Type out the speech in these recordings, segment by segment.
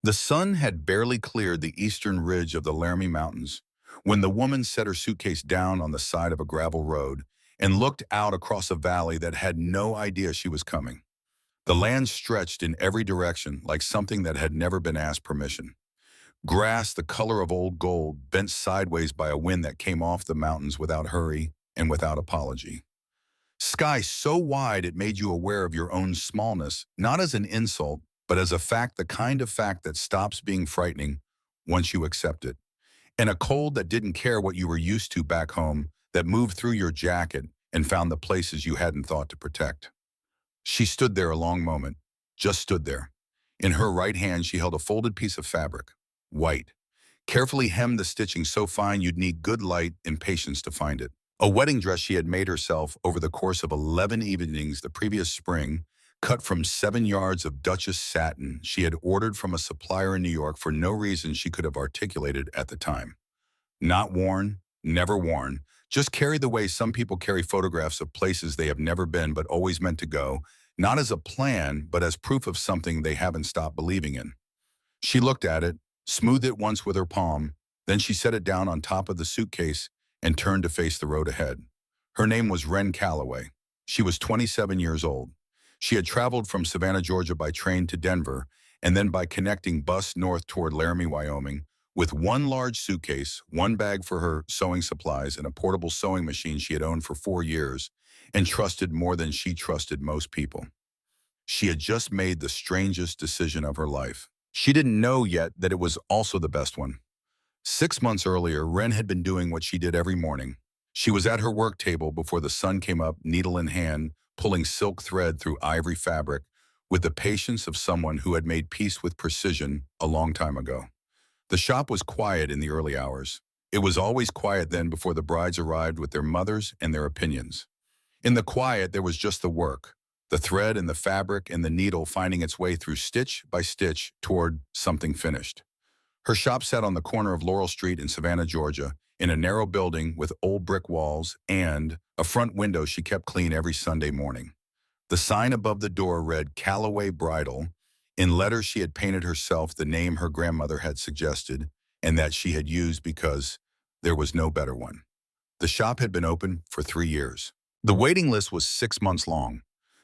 The sun had barely cleared the eastern ridge of the Laramie Mountains when the woman set her suitcase down on the side of a gravel road and looked out across a valley that had no idea she was coming. The land stretched in every direction like something that had never been asked permission. Grass the color of old gold, bent sideways by a wind that came off the mountains without hurry and without apology. Sky so wide it made you aware of your own smallness, not as an insult, but as a fact, the kind of fact that stops being frightening once you accept it. And a cold that didn't care what you were used to back home, that moved through your jacket and found the places you hadn't thought to protect. She stood there a long moment, just stood there. In her right hand, she held a folded piece of fabric, white, carefully hemmed the stitching so fine you'd need good light and patience to find it. A wedding dress she had made herself over the course of 11 evenings the previous spring, cut from 7 yards of Duchess satin she had ordered from a supplier in New York for no reason she could have articulated at the time. Not worn, never worn, just carried the way some people carry photographs of places they have never been but always meant to go, not as a plan, but as proof of something they haven't stopped believing in. She looked at it, smoothed it once with her palm, then she set it down on top of the suitcase and turned to face the road ahead. Her name was Wren Calloway. She was 27 years old. She had traveled from Savannah, Georgia by train to Denver, and then by connecting bus north toward Laramie, Wyoming, with one large suitcase, one bag for her sewing supplies, and a portable sewing machine she had owned for 4 years, and trusted more than she trusted most people. She had just made the strangest decision of her life. She didn't know yet that it was also the best one. 6 months earlier, Wren had been doing what she did every morning. She was at her work table before the sun came up, needle in hand, pulling silk thread through ivory fabric with the patience of someone who had made peace with precision a long time ago. The shop was quiet in the early hours. It was always quiet then before the brides arrived with their mothers and their opinions. In the quiet, there was just the work, the thread and the fabric and the needle finding its way through stitch by stitch toward something finished. Her shop sat on the corner of Laurel Street in Savannah, Georgia, in a narrow building with old brick walls and a front window she kept clean every Sunday morning. The sign above the door read Calloway Bridal. In letters she had painted herself the name her grandmother had suggested and that she had used because there was no better one. The shop had been open for 3 years. The waiting list was 6 months long.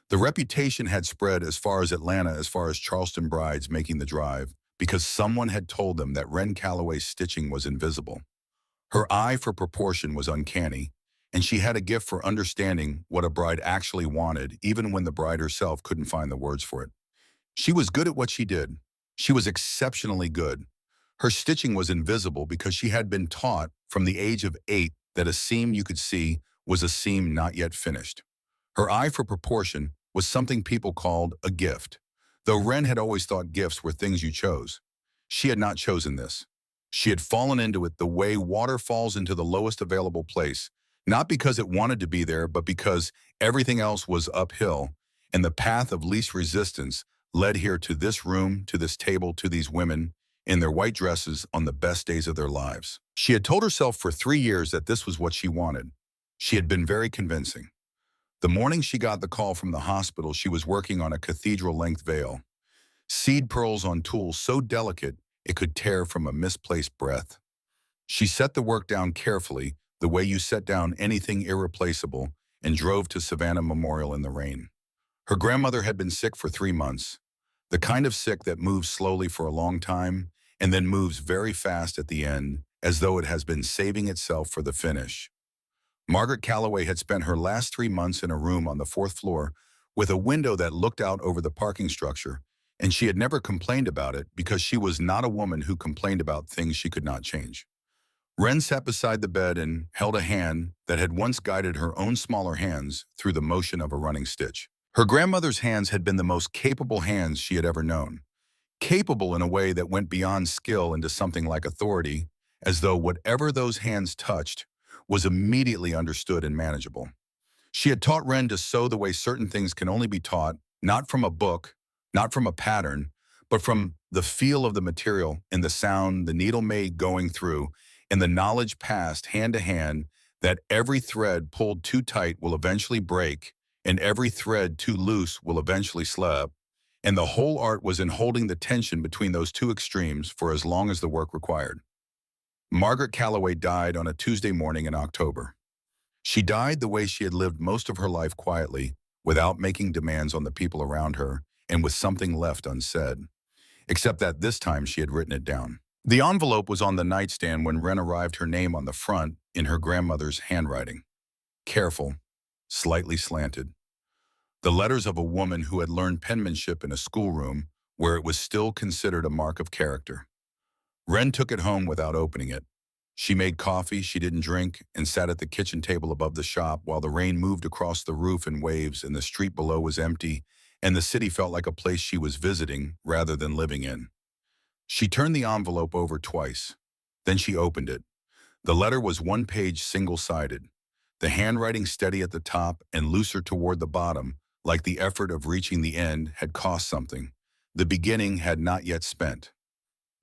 The reputation had spread as far as Atlanta, as far as Charleston brides making the drive, because someone had told them that Wren Calloway's stitching was invisible. Her eye for proportion was uncanny, and she had a gift for understanding what a bride actually wanted, even when the bride herself couldn't find the words for it. She was good at what she did. She was exceptionally good. Her stitching was invisible because she had been taught from the age of 8 that a seam you could see was a seam not yet finished. Her eye for proportion was something people called a gift, though Wren had always thought gifts were things you chose. She had not chosen this. She had fallen into it the way water falls into the lowest available place, not because it wanted to be there, but because everything else was uphill, and the path of least resistance led here to this room, to this table, to these women, in their white dresses on the best days of their lives. She had told herself for 3 years that this was what she wanted. She had been very convincing. The morning she got the call from the hospital, she was working on a cathedral-length veil. Seed pearls on tulle so delicate it could tear from a misplaced breath. She set the work down carefully, the way you set down anything irreplaceable, and drove to Savannah Memorial in the rain. Her grandmother had been sick for 3 months, the kind of sick that moves slowly for a long time and then moves very fast at the end, as though it has been saving itself for the finish. Margaret Calloway had spent her last 3 months in a room on the 4th floor with a window that looked out over the parking structure, and she had never complained about it because she was not a woman who complained about things she could not change. Wren sat beside the bed and held a hand that had once guided her own smaller hands through the motion of a running stitch. Her grandmother's hands had been the most capable hands she had ever known, capable in a way that went beyond skill into something like authority, as though whatever those hands touched was immediately understood and manageable. She had taught Wren to sew the way certain things can only be taught, not from a book, not from a pattern, but from the feel of the material and the sound the needle made going through, and the knowledge passed hand to hand that every thread pulled too tight will eventually break, and every thread too loose will eventually slip, And the whole art was in holding the tension between those two extremes for as long as the work required. Margaret Calloway died on a Tuesday morning in October. She died the way she had lived most of her life quietly, without making demands on the people around her, and with something left unsaid. Except that this time she had written it down. The envelope was on the nightstand when Wren arrived, her name on the front in her grandmother's handwriting. Careful, slightly slanted. The letters of a woman who had learned penmanship in a schoolroom where it was still considered a mark of character. Wren took it home without opening it. She made coffee she didn't drink and sat at the kitchen table above the shop while the rain moved across the roof in waves and the street below was empty and the city felt like a place she was visiting rather than living in. She turned the envelope over twice. Then she opened it. The letter was one page single-sided, the handwriting steady at the top and looser toward the bottom, like the effort of reaching the end had cost something. The beginning had not yet spent.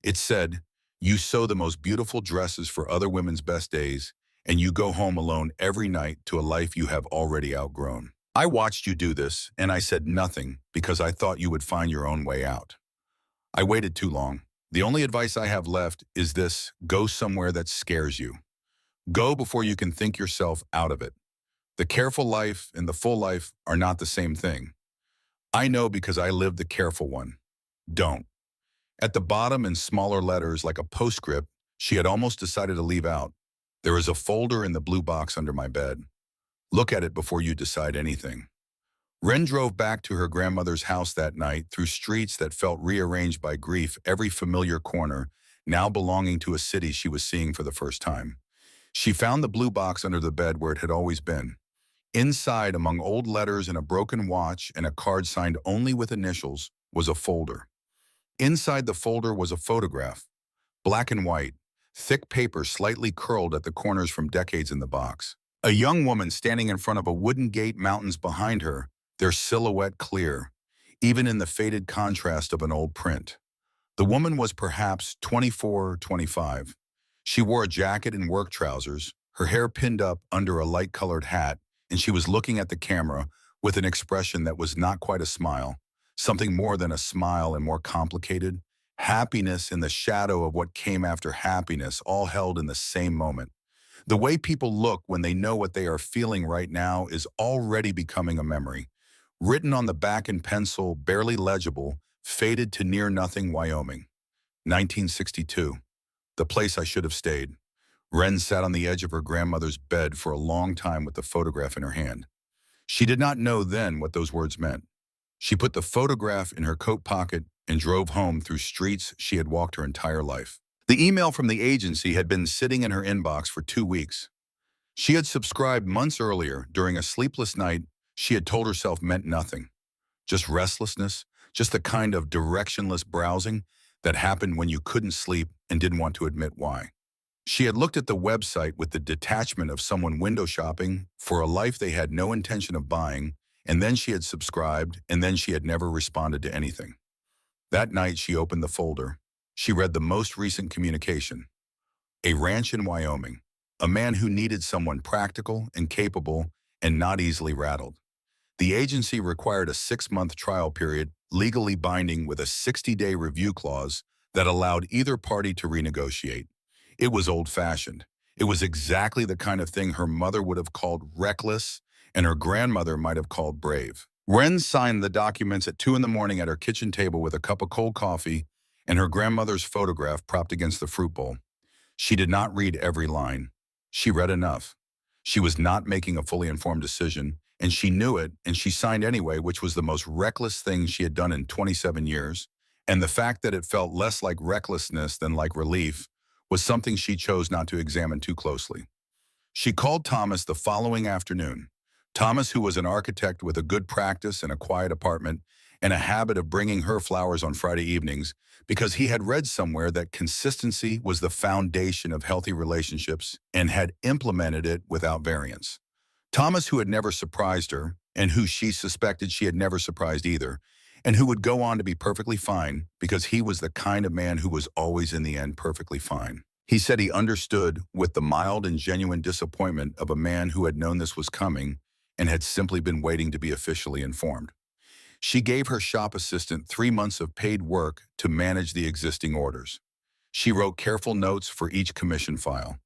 It said, "You sew the most beautiful dresses for other women's best days, and you go home alone every night to a life you have already outgrown. I watched you do this, and I said nothing because I thought you would find your own way out. I waited too long. The only advice I have left is this: go somewhere that scares you. Go before you can think yourself out of it. The careful life and the full life are not the same thing. I know because I lived the careful one. Don't." At the bottom in smaller letters like a postscript, she had almost decided to leave out. "There is a folder in the blue box under my bed. Look at it before you decide anything." Wren drove back to her grandmother's house that night through streets that felt rearranged by grief, every familiar corner, now belonging to a city she was seeing for the first time. She found the blue box under the bed where it had always been. Inside, among old letters and a broken watch and a card signed only with initials, was a folder. Inside the folder was a photograph, black and white, thick paper slightly curled at the corners from decades in the box. A young woman standing in front of a wooden gate, mountains behind her, their silhouette clear, even in the faded contrast of an old print. The woman was perhaps 24 or 25. She wore a jacket and work trousers, her hair pinned up under a light-colored hat, and she was looking at the camera with an expression that was not quite a smile, something more than a smile and more complicated. Happiness in the shadow of what came after happiness, all held in the same moment. The way people look when they know what they are feeling right now is already becoming a memory. Written on the back in pencil, barely legible, faded to near nothing, Wyoming. 1962. The place I should have stayed. Wren sat on the edge of her grandmother's bed for a long time with the photograph in her hand. She did not know then what those words meant. She put the photograph in her coat pocket and drove home through streets she had walked her entire life. The email from the agency had been sitting in her inbox for 2 weeks. She had subscribed months earlier during a sleepless night she had told herself meant nothing. Just restlessness, just the kind of directionless browsing that happened when you couldn't sleep and didn't want to admit why. She had looked at the website with the detachment of someone window shopping for a life they had no intention of buying, and then she had subscribed, and then she had never responded to anything. That night she opened the folder. She read the most recent communication. A ranch in Wyoming. A man who needed someone practical and capable and not easily rattled. The agency required a 6-month trial period, legally binding with a 60-day review clause that allowed either party to renegotiate. It was old-fashioned. It was exactly the kind of thing her mother would have called reckless and her grandmother might have called brave. Wren signed the documents at 2 in the morning at her kitchen table with a cup of cold coffee and her grandmother's photograph propped against the fruit bowl. She did not read every line. She read enough. She was not making a fully informed decision, and she knew it, and she signed anyway, which was the most reckless thing she had done in 27 years. And the fact that it felt less like recklessness than like relief was something she chose not to examine too closely. She called Thomas the following afternoon. Thomas, who was an architect with a good practice and a quiet apartment and a habit of bringing her flowers on Friday evenings, because he had read somewhere that consistency was the foundation of healthy relationships and had implemented it without variance. Thomas, who had never surprised her, and who she suspected she had never surprised either, and who would go on to be perfectly fine because he was the kind of man who was always in the end perfectly fine. He said he understood with the mild and genuine disappointment of a man who had known this was coming and had simply been waiting to be officially informed. She gave her shop assistant 3 months of paid work to manage the existing orders. She wrote careful notes for each commission file.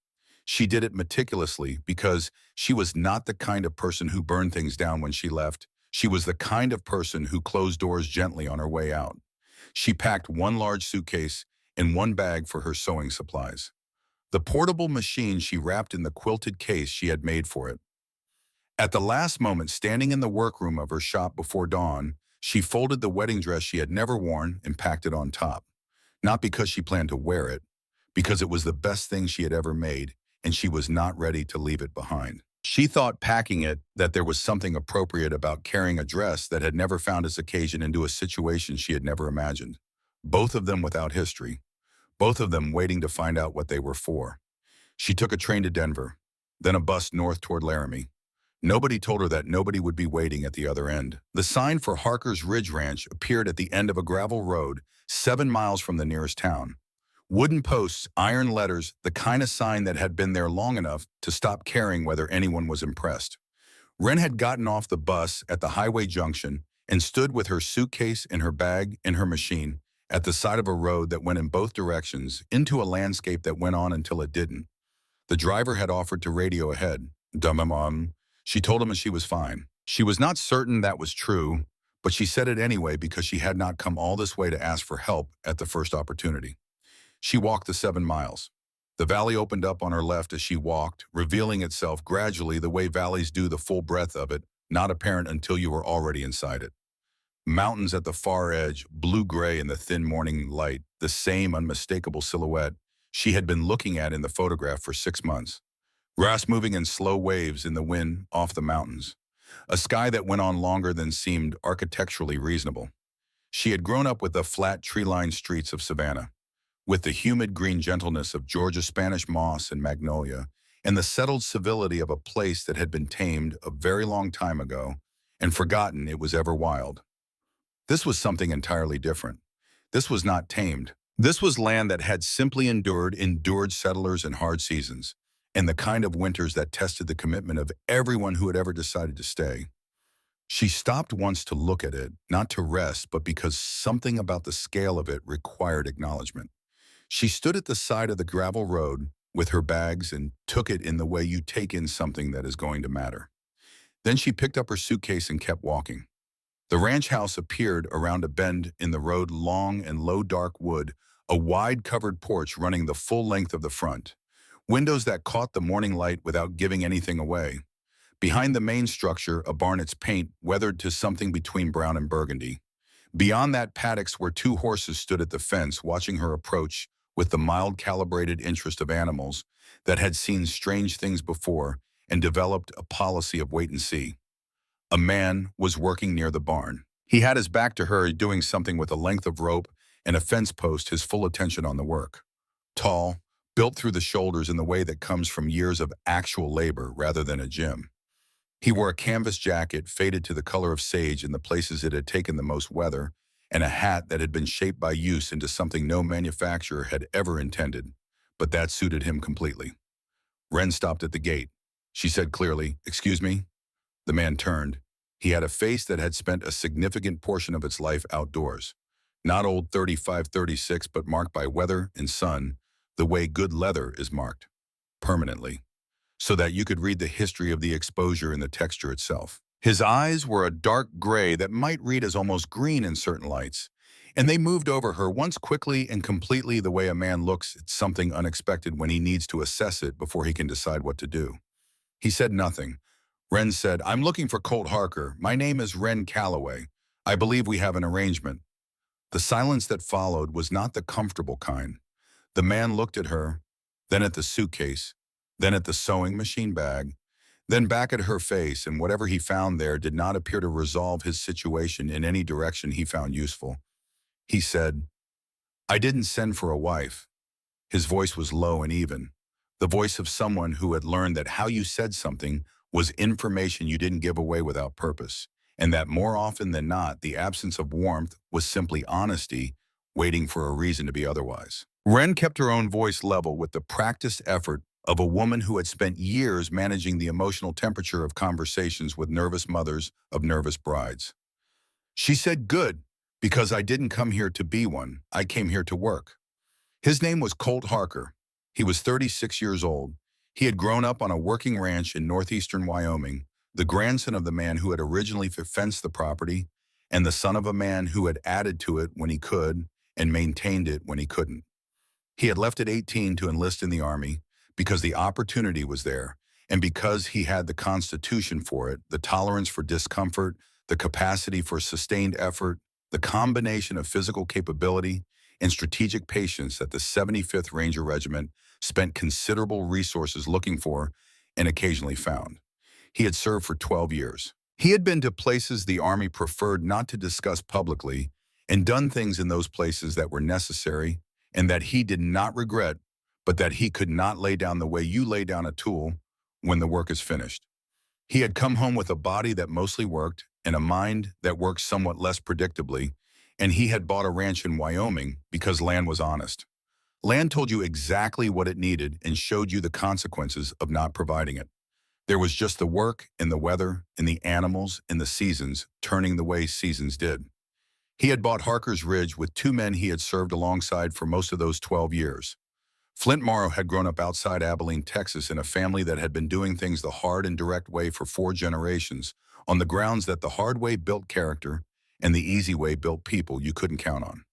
She did it meticulously because she was not the kind of person who burned things down when she left. She was the kind of person who closed doors gently on her way out. She packed one large suitcase and one bag for her sewing supplies. The portable machine she wrapped in the quilted case she had made for it. At the last moment, standing in the workroom of her shop before dawn, she folded the wedding dress she had never worn and packed it on top. Not because she planned to wear it, because it was the best thing she had ever made, and she was not ready to leave it behind. She thought packing it that there was something appropriate about carrying a dress that had never found its occasion into a situation she had never imagined. Both of them without history, both of them waiting to find out what they were for. She took a train to Denver, then a bus north toward Laramie. Nobody told her that nobody would be waiting at the other end. The sign for Harker's Ridge Ranch appeared at the end of a gravel road 7 miles from the nearest town. Wooden posts, iron letters, the kind of sign that had been there long enough to stop caring whether anyone was impressed. Wren had gotten off the bus at the highway junction and stood with her suitcase and her bag and her machine at the side of a road that went in both directions into a landscape that went on until it didn't. The driver had offered to radio ahead. Dumb. She told him she was fine. She was not certain that was true, but she said it anyway because she had not come all this way to ask for help at the first opportunity. She walked the 7 miles. The valley opened up on her left as she walked, revealing itself gradually the way valleys do, the full breadth of it, not apparent until you were already inside it. Mountains at the far edge, blue-gray in the thin morning light, the same unmistakable silhouette she had been looking at in the photograph for 6 months. Grass moving in slow waves in the wind off the mountains. A sky that went on longer than seemed architecturally reasonable. She had grown up with the flat tree-lined streets of Savannah, with the humid green gentleness of Georgia Spanish moss and magnolia, and the settled civility of a place that had been tamed a very long time ago and forgotten it was ever wild. This was something entirely different. This was not tamed. This was land that had simply endured settlers and hard seasons, and the kind of winters that tested the commitment of everyone who had ever decided to stay. She stopped once to look at it, not to rest, but because something about the scale of it required acknowledgement. She stood at the side of the gravel road with her bags and took it in the way you take in something that is going to matter. Then she picked up her suitcase and kept walking. The ranch house appeared around a bend in the road, long and low dark wood, a wide covered porch running the full length of the front. Windows that caught the morning light without giving anything away. Behind the main structure, a barn, its paint weathered to something between brown and burgundy. Beyond that, paddocks where 2 horses stood at the fence, watching her approach with the mild calibrated interest of animals that had seen strange things before and developed a policy of wait and see. A man was working near the barn. He had his back to her, doing something with a length of rope and a fence post, his full attention on the work. Tall, built through the shoulders in the way that comes from years of actual labor rather than a gym. He wore a canvas jacket faded to the color of sage in the places it had taken the most weather, and a hat that had been shaped by use into something no manufacturer had ever intended, but that suited him completely. Wren stopped at the gate. She said clearly, "Excuse me?" The man turned. He had a face that had spent a significant portion of its life outdoors. Not old 35, 36, but marked by weather and sun, the way good leather is marked, permanently, so that you could read the history of the exposure in the texture itself. His eyes were a dark gray that might read as almost green in certain lights, and they moved over her once quickly and completely, the way a man looks at something unexpected when he needs to assess it before he can decide what to do. He said nothing. Wren said, "I'm looking for Colt Harker. My name is Wren Calloway. I believe we have an arrangement." The silence that followed was not the comfortable kind. The man looked at her, then at the suitcase, then at the sewing machine bag, then back at her face, and whatever he found there did not appear to resolve his situation in any direction he found useful. He said, "I didn't send for a wife." His voice was low and even, the voice of someone who had learned that how you said something was information you didn't give away without purpose, and that more often than not, the absence of warmth was simply honesty, waiting for a reason to be otherwise. Wren kept her own voice level with the practiced effort of a woman who had spent years managing the emotional temperature of conversations with nervous mothers of nervous brides. She said, "Good, because I didn't come here to be one. I came here to work." His name was Colt Harker. He was 36 years old. He had grown up on a working ranch in northeastern Wyoming, the grandson of the man who had originally fenced the property, and the son of a man who had added to it when he could and maintained it when he couldn't. He had left at 18 to enlist in the Army because the opportunity was there and because he had the constitution for it, the tolerance for discomfort, the capacity for sustained effort, the combination of physical capability and strategic patience that the 75th Ranger Regiment spent considerable resources looking for and occasionally found. He had served for 12 years. He had been to places the Army preferred not to discuss publicly and done things in those places that were necessary and that he did not regret, but that he could not lay down the way you lay down a tool when the work is finished. He had come home with a body that mostly worked and a mind that worked somewhat less predictably, and he had bought a ranch in Wyoming because land was honest. Land told you exactly what it needed and showed you the consequences of not providing it. There was just the work and the weather and the animals and the seasons turning the way seasons did. He had bought Harker's Ridge with two men he had served alongside for most of those 12 years. Flint Morrow had grown up outside Abilene, Texas, in a family that had been doing things the hard and direct way for 4 generations, on the grounds that the hard way built character and the easy way built people you couldn't count on.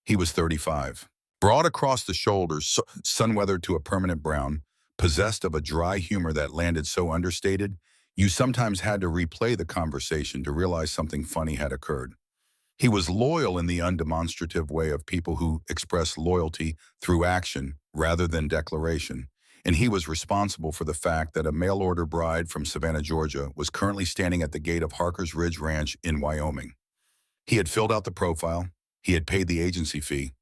He was 35. Broad across the shoulders, sun-weathered to a permanent brown, possessed of a dry humor that landed so understated, you sometimes had to replay the conversation to realize something funny had occurred. He was loyal in the undemonstrative way of people who express loyalty through action rather than declaration, and he was responsible for the fact that a mail-order bride from Savannah, Georgia, was currently standing at the gate of Harker's Ridge Ranch in Wyoming. He had filled out the profile, he had paid the agency fee,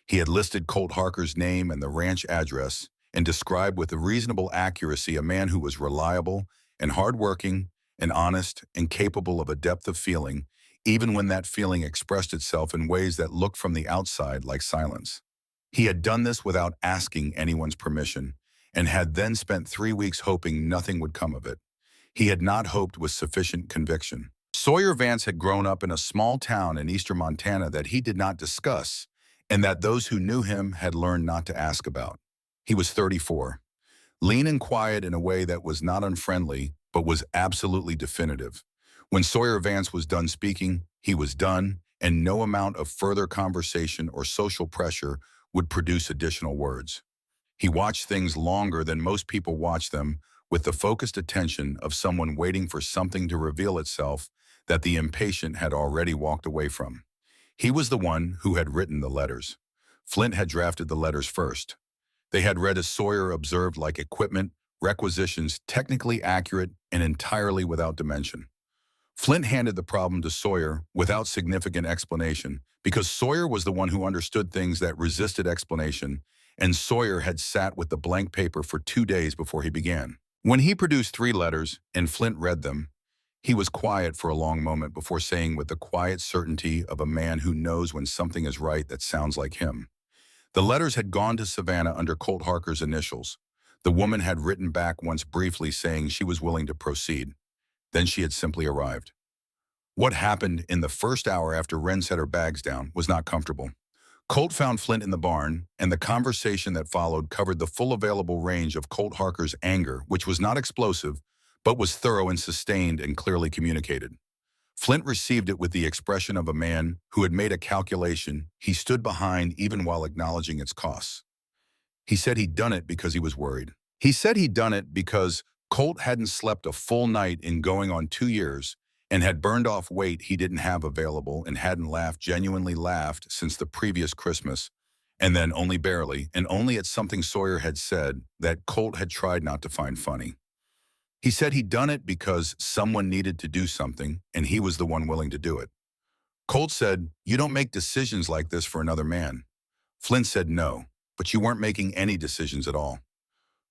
he had listed Colt Harker's name and the ranch address, and described with a reasonable accuracy a man who was reliable and hardworking and honest and capable of a depth of feeling, even when that feeling expressed itself in ways that looked from the outside like silence. He had done this without asking anyone's permission, and had then spent 3 weeks hoping nothing would come of it. He had not hoped with sufficient conviction. Sawyer Vance had grown up in a small town in eastern Montana that he did not discuss, and that those who knew him had learned not to ask about. He was 34, lean and quiet in a way that was not unfriendly, but was absolutely definitive. When Sawyer Vance was done speaking, he was done, and no amount of further conversation or social pressure would produce additional words. He watched things longer than most people watch them, with the focused attention of someone waiting for something to reveal itself that the impatient had already walked away from. He was the one who had written the letters. Flint had drafted the letters first. They had read as Sawyer observed like equipment, requisitions technically accurate and entirely without dimension. Flint handed the problem to Sawyer without significant explanation because Sawyer was the one who understood things that resisted explanation, and Sawyer had sat with the blank paper for 2 days before he began. When he produced 3 letters and Flint read them, he was quiet for a long moment before saying with the quiet certainty of a man who knows when something is right that sounds like him. The letters had gone to Savannah under Colt Harker's initials. The woman had written back once briefly saying she was willing to proceed. Then she had simply arrived. What happened in the first hour after Wren set her bags down was not comfortable. Colt found Flint in the barn, and the conversation that followed covered the full available range of Colt Harker's anger, which was not explosive, but was thorough and sustained and clearly communicated. Flint received it with the expression of a man who had made a calculation he stood behind even while acknowledging its costs. He said he'd done it because he was worried. He said he'd done it because Colt hadn't slept a full night in going on 2 years and had burned off weight he didn't have available and hadn't genuinely laughed since the previous Christmas, and then only barely, and only at something Sawyer had said that Colt had tried not to find funny. He said he'd done it because someone needed to do something, and he was the one willing to do it. Colt said, "You don't make decisions like this for another man." Flint said, "No, but you weren't making any decisions at all."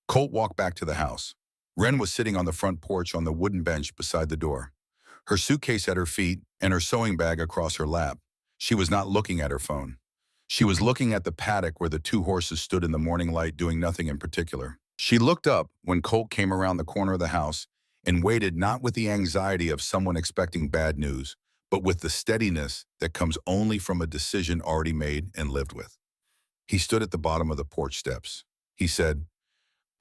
Colt walked back to the house. Wren was sitting on the front porch on the wooden bench beside the door, her suitcase at her feet and her sewing bag across her lap. She was not looking at her phone. She was looking at the paddock where the 2 horses stood in the morning light doing nothing in particular. She looked up when Colt came around the corner of the house and waited not with the anxiety of someone expecting bad news, but with the steadiness that comes only from a decision already made and lived with. He stood at the bottom of the porch steps. He said,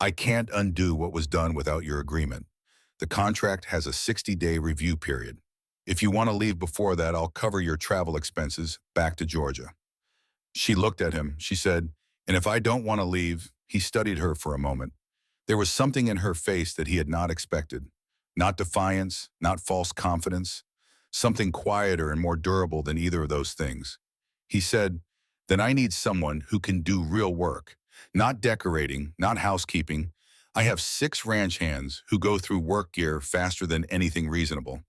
I can't undo what was done without your agreement. The contract has a 60-day review period. If you want to leave before that, I'll cover your travel expenses back to Georgia. She looked at him. She said, and if I don't want to leave, he studied her for a moment. There was something in her face that he had not expected. Not defiance, not false confidence, something quieter and more durable than either of those things. He said, then I need someone who can do real work, not decorating, not housekeeping. I have 6 ranch hands who go through work gear faster than anything reasonable.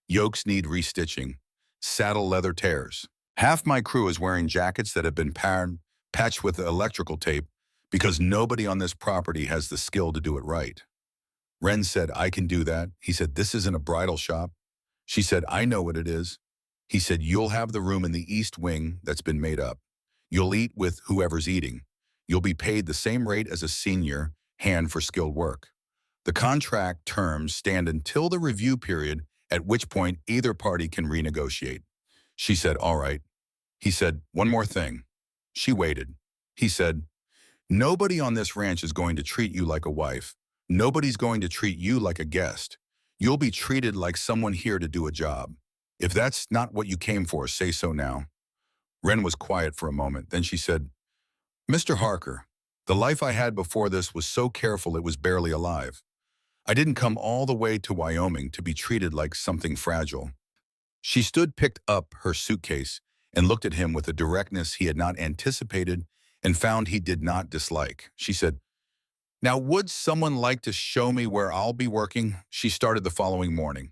Yokes need restitching, saddle leather tears. Half my crew is wearing jackets that have been patched with electrical tape because nobody on this property has the skill to do it right. Ren said, I can do that. He said, this isn't a bridal shop. She said, I know what it is. He said, you'll have the room in the east wing that's been made up. You'll eat with whoever's eating. You'll be paid the same rate as a senior hand for skilled work. The contract terms stand until the review period, at which point either party can renegotiate. She said, all right. He said, one more thing. She waited. He said, nobody on this ranch is going to treat you like a wife. Nobody's going to treat you like a guest. You'll be treated like someone here to do a job. If that's not what you came for, say so now. Ren was quiet for a moment. Then she said, Mr. Harker, the life I had before this was so careful it was barely alive. I didn't come all the way to Wyoming to be treated like something fragile. She picked up her suitcase, and looked at him with a directness he had not anticipated and found he did not dislike. She said, now, would someone like to show me where I'll be working? She started the following morning.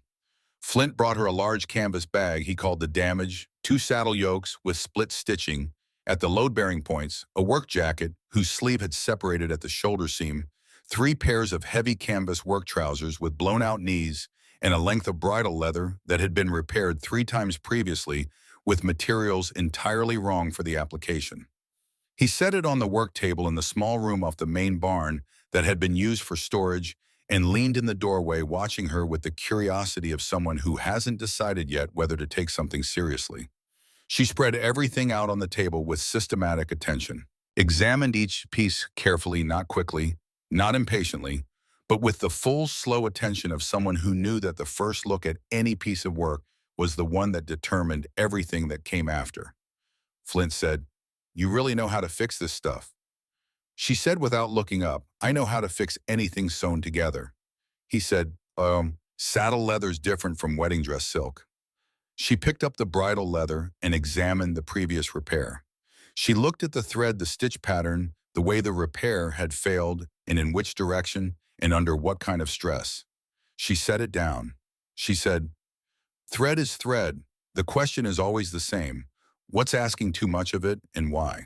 Flint brought her a large canvas bag he called the damage, 2 saddle yokes with split stitching at the load-bearing points, a work jacket whose sleeve had separated at the shoulder seam, 3 pairs of heavy canvas work trousers with blown-out knees, and a length of bridle leather that had been repaired 3 times previously with materials entirely wrong for the application. He set it on the work table in the small room off the main barn that had been used for storage and leaned in the doorway watching her with the curiosity of someone who hasn't decided yet whether to take something seriously. She spread everything out on the table with systematic attention, examined each piece carefully, not quickly, not impatiently, but with the full, slow attention of someone who knew that the first look at any piece of work was the one that determined everything that came after. Flint said, you really know how to fix this stuff. She said without looking up, I know how to fix anything sewn together. He said, saddle leather's different from wedding dress silk. She picked up the bridle leather and examined the previous repair. She looked at the thread, the stitch pattern, the way the repair had failed, and in which direction, and under what kind of stress. She set it down. She said, thread is thread. The question is always the same. What's asking too much of it, and why?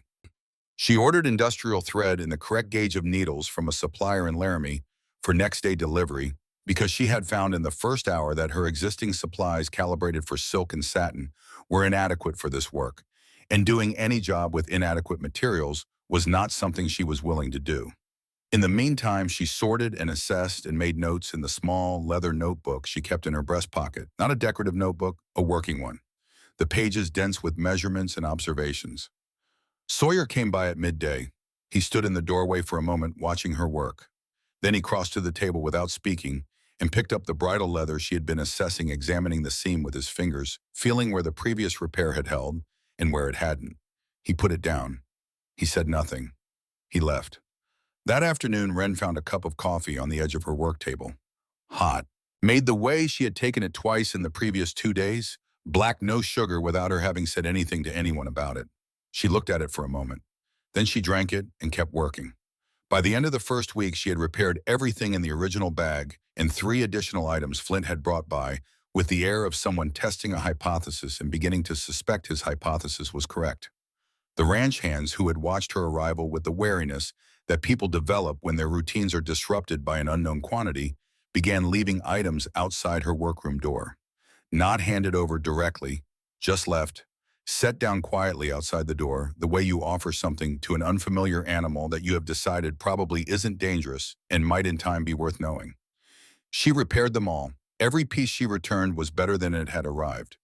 She ordered industrial thread in the correct gauge of needles from a supplier in Laramie for next-day delivery because she had found in the first hour that her existing supplies calibrated for silk and satin were inadequate for this work, and doing any job with inadequate materials was not something she was willing to do. In the meantime, she sorted and assessed and made notes in the small leather notebook she kept in her breast pocket, not a decorative notebook, a working one, the pages dense with measurements and observations. Sawyer came by at midday. He stood in the doorway for a moment watching her work. Then he crossed to the table without speaking and picked up the bridle leather she had been assessing, examining the seam with his fingers, feeling where the previous repair had held and where it hadn't. He put it down. He said nothing. He left. That afternoon, Wren found a cup of coffee on the edge of her work table. Hot. Made the way she had taken it twice in the previous 2 days, black, no sugar, without her having said anything to anyone about it. She looked at it for a moment. Then she drank it and kept working. By the end of the first week, she had repaired everything in the original bag and 3 additional items Flint had brought by with the air of someone testing a hypothesis and beginning to suspect his hypothesis was correct. The ranch hands who had watched her arrival with the wariness that people develop when their routines are disrupted by an unknown quantity began leaving items outside her workroom door. Not handed over directly, just left, set down quietly outside the door, the way you offer something to an unfamiliar animal that you have decided probably isn't dangerous and might in time be worth knowing. She repaired them all. Every piece she returned was better than it had arrived.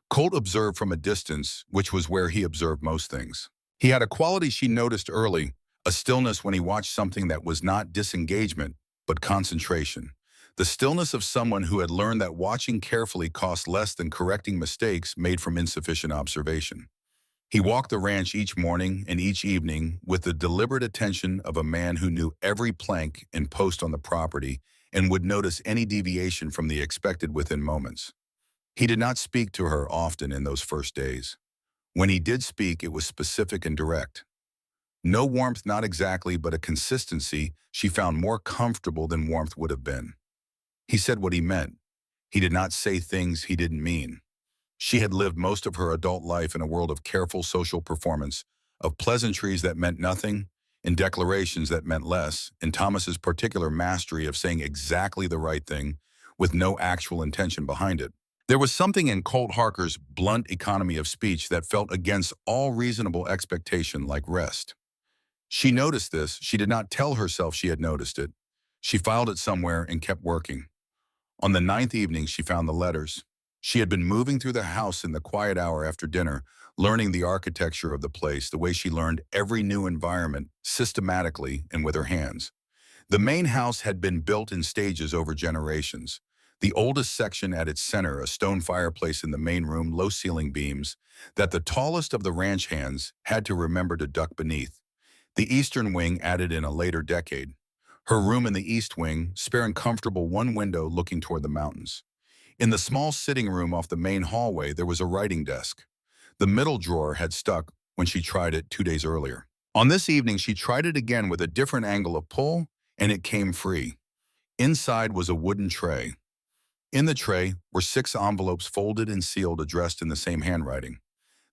Colt observed from a distance, which was where he observed most things. He had a quality she noticed early, a stillness when he watched something that was not disengagement, but concentration. The stillness of someone who had learned that watching carefully cost less than correcting mistakes made from insufficient observation. He walked the ranch each morning and each evening with the deliberate attention of a man who knew every plank and post on the property and would notice any deviation from the expected within moments. He did not speak to her often in those first days. When he did speak, it was specific and direct. No warmth, not exactly, but a consistency she found more comfortable than warmth would have been. He said what he meant. He did not say things he didn't mean. She had lived most of her adult life in a world of careful social performance, of pleasantries that meant nothing, and declarations that meant less, and Thomas's particular mastery of saying exactly the right thing with no actual intention behind it. There was something in Colt Harker's blunt economy of speech that felt against all reasonable expectation, like rest. She noticed this. She did not tell herself she had noticed it. She filed it somewhere and kept working. On the ninth evening, she found the letters. She had been moving through the house in the quiet hour after dinner, learning the architecture of the place, the way she learned every new environment, systematically and with her hands. The main house had been built in stages over generations. The oldest section at its center, a stone fireplace in the main room, low ceiling beams, that the tallest of the ranch hands had to remember to duck beneath. The eastern wing added in a later decade. Her room in the east wing, spare and comfortable, one window looking toward the mountains. In the small sitting room off the main hallway, there was a writing desk. The middle drawer had stuck when she tried it 2 days earlier. On this evening, she tried it again with a different angle of pull, and it came free. Inside was a wooden tray. In the tray were 6 envelopes folded and sealed, addressed in the same handwriting.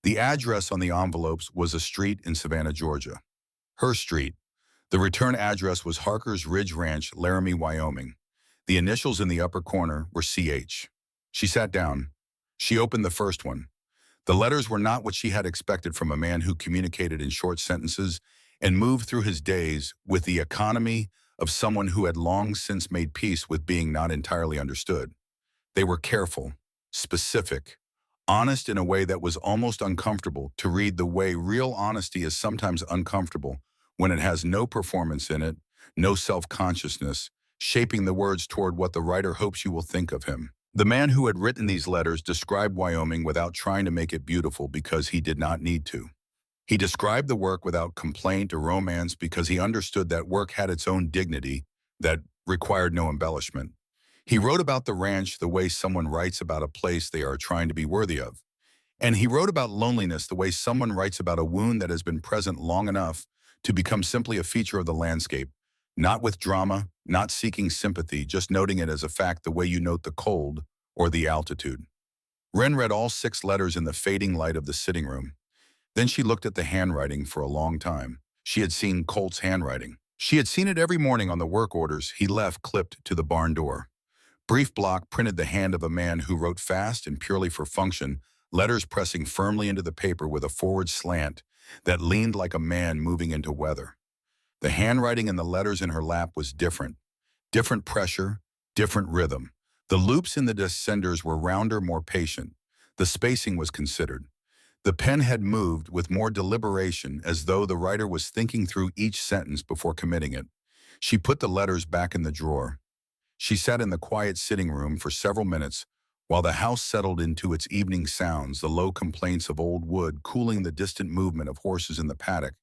The address on the envelopes was a street in Savannah, Georgia. Her street. The return address was Harker's Ridge Ranch, Laramie, Wyoming. The initials in the upper corner were CH. She sat down. She opened the first one. The letters were not what she had expected from a man who communicated in short sentences and moved through his days with the economy of someone who had long since made peace with being not entirely understood. They were careful, specific, honest in a way that was almost uncomfortable to read, the way real honesty is sometimes uncomfortable when it has no performance in it, no self-consciousness, shaping the words toward what the writer hopes you will think of him. The man who had written these letters described Wyoming without trying to make it beautiful because he did not need to. He described the work without complaint or romance because he understood that work had its own dignity that required no embellishment. He wrote about the ranch the way someone writes about a place they are trying to be worthy of. And he wrote about loneliness the way someone writes about a wound that has been present long enough to become simply a feature of the landscape, not with drama, not seeking sympathy, just noting it as a fact the way you note the cold or the altitude. Wren read all 6 letters in the fading light of the sitting room. Then she looked at the handwriting for a long time. She had seen Colt's handwriting. She had seen it every morning on the work orders he left clipped to the barn door. Brief block printed the hand of a man who wrote fast and purely for function, letters pressing firmly into the paper with a forward slant that leaned like a man moving into weather. The handwriting in the letters in her lap was different. Different pressure, different rhythm. The loops in the descenders were rounder, more patient. The spacing was considered. The pen had moved with more deliberation, as though the writer was thinking through each sentence before committing it. She put the letters back in the drawer. She sat in the quiet sitting room for several minutes while the house settled into its evening sounds, the low complaints of old wood cooling the distant movement of horses in the paddock,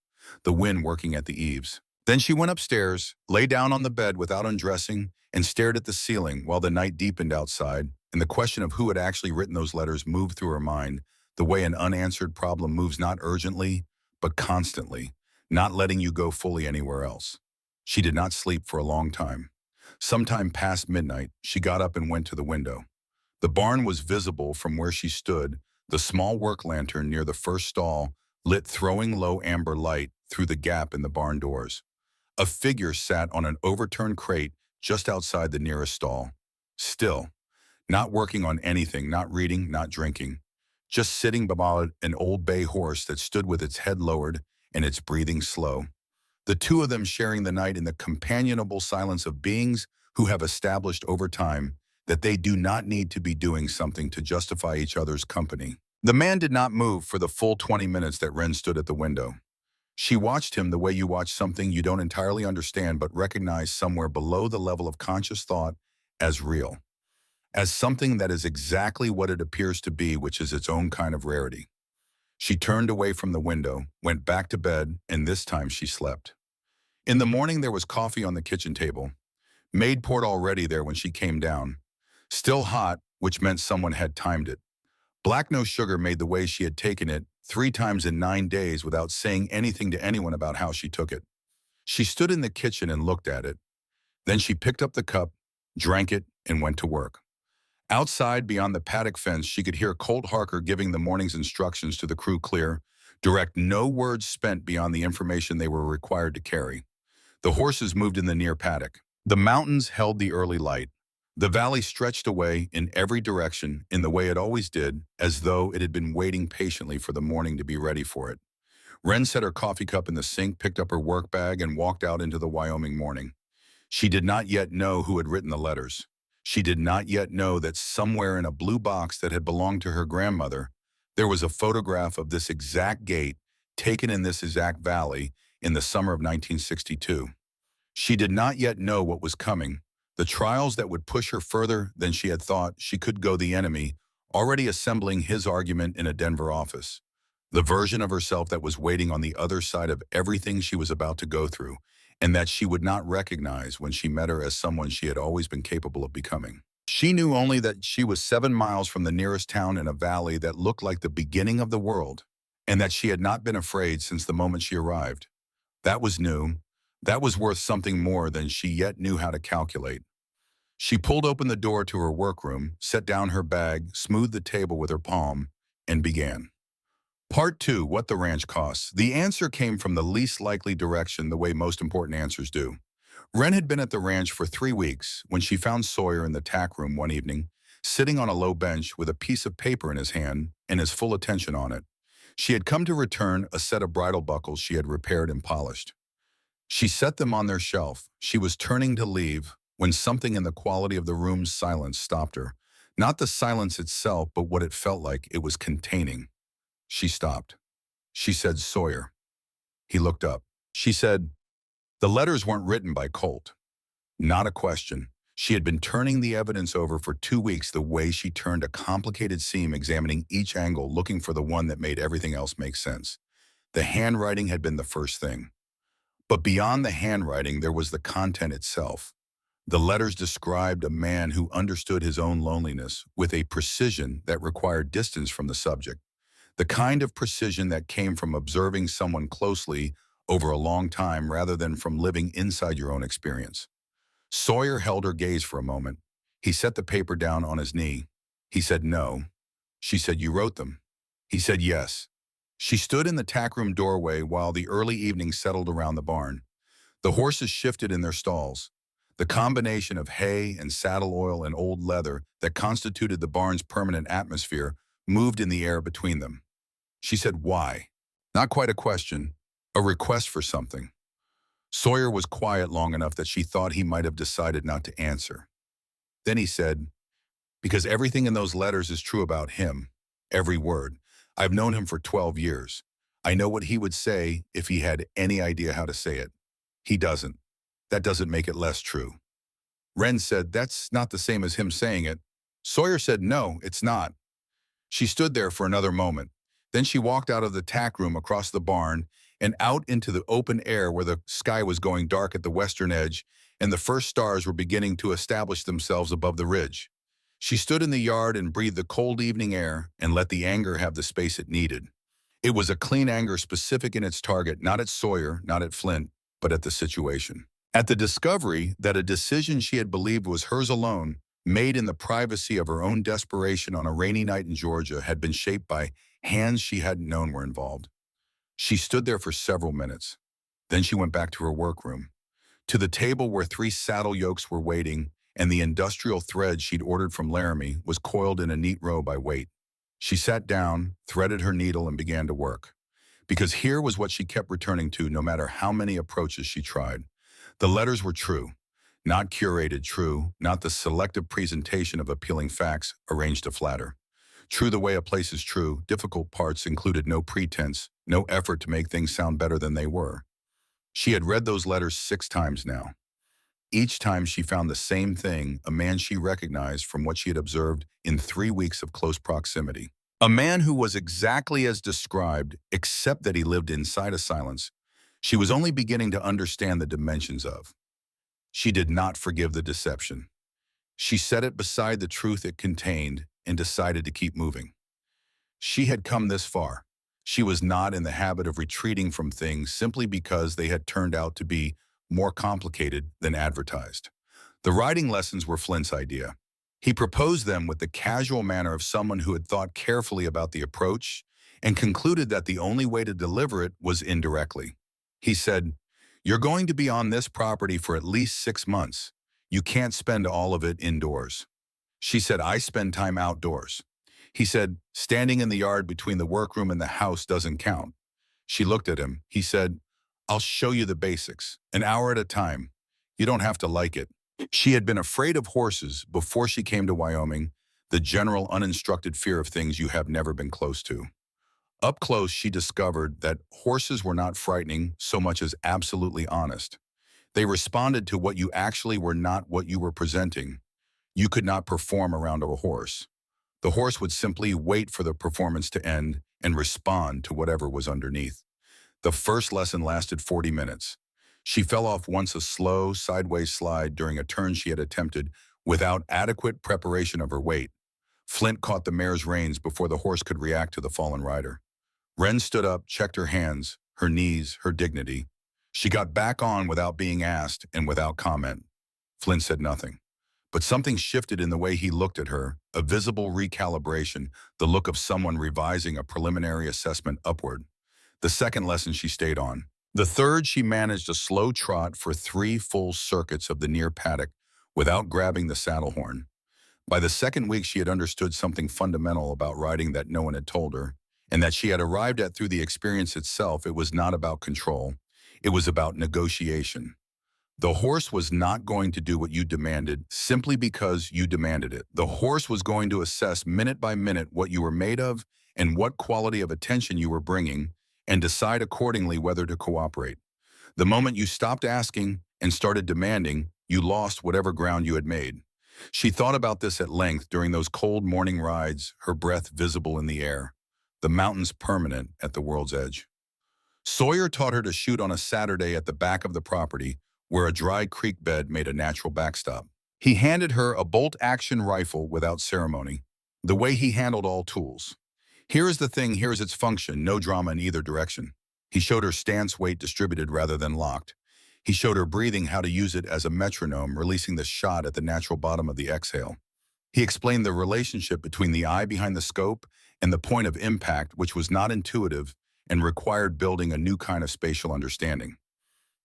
the wind working at the eaves. Then she went upstairs, lay down on the bed without undressing, and stared at the ceiling while the night deepened outside, and the question of who had actually written those letters moved through her mind, the way an unanswered problem moves not urgently, but constantly, not letting you go fully anywhere else. She did not sleep for a long time. Sometime past midnight, she got up and went to the window. The barn was visible from where she stood, the small work lantern near the first stall lit, throwing low amber light through the gap in the barn doors. A figure sat on an overturned crate just outside the nearest stall. Still, not working on anything, not reading, not drinking. Just sitting beside an old bay horse that stood with its head lowered and its breathing slow. The two of them sharing the night in the companionable silence of beings who have established over time that they do not need to be doing something to justify each other's company. The man did not move for the full 20 minutes that Ren stood at the window. She watched him the way you watch something you don't entirely understand but recognize somewhere below the level of conscious thought as real, as something that is exactly what it appears to be, which is its own kind of rarity. She turned away from the window, went back to bed, and this time she slept. In the morning there was coffee on the kitchen table. Maid poured already there when she came down. Still hot, which meant someone had timed it. Black no sugar made the way she had taken it 3 times in 9 days without saying anything to anyone about how she took it. She stood in the kitchen and looked at it. Then she picked up the cup, drank it, and went to work. Outside, beyond the paddock fence, she could hear Colt Harker giving the morning's instructions to the crew clear, direct, no words spent beyond the information they were required to carry. The horses moved in the near paddock. The mountains held the early light. The valley stretched away in every direction in the way it always did, as though it had been waiting patiently for the morning to be ready for it. Wren set her coffee cup in the sink, picked up her work bag, and walked out into the Wyoming morning. She did not yet know who had written the letters. She did not yet know that somewhere in a blue box that had belonged to her grandmother, there was a photograph of this exact gate taken in this exact valley in the summer of 1962. She did not yet know what was coming, the trials that would push her further than she had thought she could go, the enemy already assembling his argument in a Denver office, the version of herself that was waiting on the other side of everything she was about to go through, and that she would not recognize when she met her as someone she had always been capable of becoming. She knew only that she was 7 miles from the nearest town in a valley that looked like the beginning of the world, and that she had not been afraid since the moment she arrived. That was new. That was worth something more than she yet knew how to calculate. She pulled open the door to her workroom, set down her bag, smoothed the table with her palm, and began. Part 2, What the Ranch Costs. The answer came from the least likely direction, the way most important answers do. Wren had been at the ranch for 3 weeks when she found Sawyer in the tack room one evening, sitting on a low bench with a piece of paper in his hand and his full attention on it. She had come to return a set of bridle buckles she had repaired and polished. She set them on their shelf. She was turning to leave when something in the quality of the room's silence stopped her. Not the silence itself, but what it felt like it was containing. She stopped. She said, "Sawyer." He looked up. She said, "The letters weren't written by Colt." Not a question. She had been turning the evidence over for 2 weeks the way she turned a complicated seam, examining each angle, looking for the one that made everything else make sense. The handwriting had been the first thing. But beyond the handwriting, there was the content itself. The letters described a man who understood his own loneliness with a precision that required distance from the subject. The kind of precision that came from observing someone closely over a long time rather than from living inside your own experience. Sawyer held her gaze for a moment. He set the paper down on his knee. He said, "No." She said, "You wrote them." He said, "Yes." She stood in the tack room doorway while the early evening settled around the barn. The horses shifted in their stalls. The combination of hay and saddle oil and old leather that constituted the barn's permanent atmosphere moved in the air between them. She said, "Why?" Not quite a question, a request for something. Sawyer was quiet long enough that she thought he might have decided not to answer. Then he said, "Because everything in those letters is true about him. Every word. I've known him for 12 years. I know what he would say if he had any idea how to say it. He doesn't. That doesn't make it less true." Wren said, "That's not the same as him saying it." Sawyer said, "No, it's not." She stood there for another moment. Then she walked out of the tack room, across the barn, and out into the open air where the sky was going dark at the western edge and the first stars were beginning to establish themselves above the ridge. She stood in the yard and breathed the cold evening air and let the anger have the space it needed. It was a clean anger, specific in its target, not at Sawyer, not at Flint, but at the situation. At the discovery that a decision she had believed was hers alone, made in the privacy of her own desperation on a rainy night in Georgia, had been shaped by hands she hadn't known were involved. She stood there for several minutes. Then she went back to her workroom, to the table where 3 saddle yokes were waiting, and the industrial thread she'd ordered from Laramie was coiled in a neat row by weight. She sat down, threaded her needle, and began to work. Because here was what she kept returning to no matter how many approaches she tried. The letters were true. Not curated, true, not the selective presentation of appealing facts arranged to flatter. True the way a place is true, difficult parts included no pretense, no effort to make things sound better than they were. She had read those letters 6 times now. Each time she found the same thing, a man she recognized from what she had observed in 3 weeks of close proximity. A man who was exactly as described, except that he lived inside a silence she was only beginning to understand the dimensions of. She did not forgive the deception. She set it beside the truth it contained and decided to keep moving. She had come this far. She was not in the habit of retreating from things simply because they had turned out to be more complicated than advertised. The writing lessons were Flint's idea. He proposed them with the casual manner of someone who had thought carefully about the approach and concluded that the only way to deliver it was indirectly. He said, "You're going to be on this property for at least 6 months. You can't spend all of it indoors." She said, "I spend time outdoors." He said, "Standing in the yard between the workroom and the house doesn't count." She looked at him. He said, "I'll show you the basics, an hour at a time. You don't have to like it." She had been afraid of horses before she came to Wyoming, the general uninstructed fear of things you have never been close to. Up close, she discovered that horses were not frightening so much as absolutely honest. They responded to what you actually were, not what you were presenting. You could not perform around a horse. The horse would simply wait for the performance to end and respond to whatever was underneath. The first lesson lasted 40 minutes. She fell off once, a slow, sideways slide during a turn she had attempted without adequate preparation of her weight. Flint caught the mare's reins before the horse could react to the fallen rider. Wren stood up, checked her hands, her knees, her dignity. She got back on without being asked and without comment. Flint said nothing. But something shifted in the way he looked at her, a visible recalibration, the look of someone revising a preliminary assessment upward. The second lesson she stayed on. The third, she managed a slow trot for 3 full circuits of the near paddock without grabbing the saddle horn. By the second week, she had understood something fundamental about riding that no one had told her, and that she had arrived at through the experience itself. It was not about control. It was about negotiation. The horse was not going to do what you demanded simply because you demanded it. The horse was going to assess minute by minute what you were made of and what quality of attention you were bringing, and decide accordingly whether to cooperate. The moment you stopped asking and started demanding, you lost whatever ground you had made. She thought about this at length during those cold morning rides, her breath visible in the air, the mountains permanent at the world's edge. Sawyer taught her to shoot on a Saturday at the back of the property, where a dry creek bed made a natural backstop. He handed her a bolt-action rifle without ceremony, the way he handled all tools. "Here is the thing, here is its function, no drama in either direction." He showed her stance, weight distributed rather than locked. He showed her breathing, how to use it as a metronome, releasing the shot at the natural bottom of the exhale. He explained the relationship between the eye behind the scope and the point of impact, which was not intuitive and required building a new kind of spatial understanding.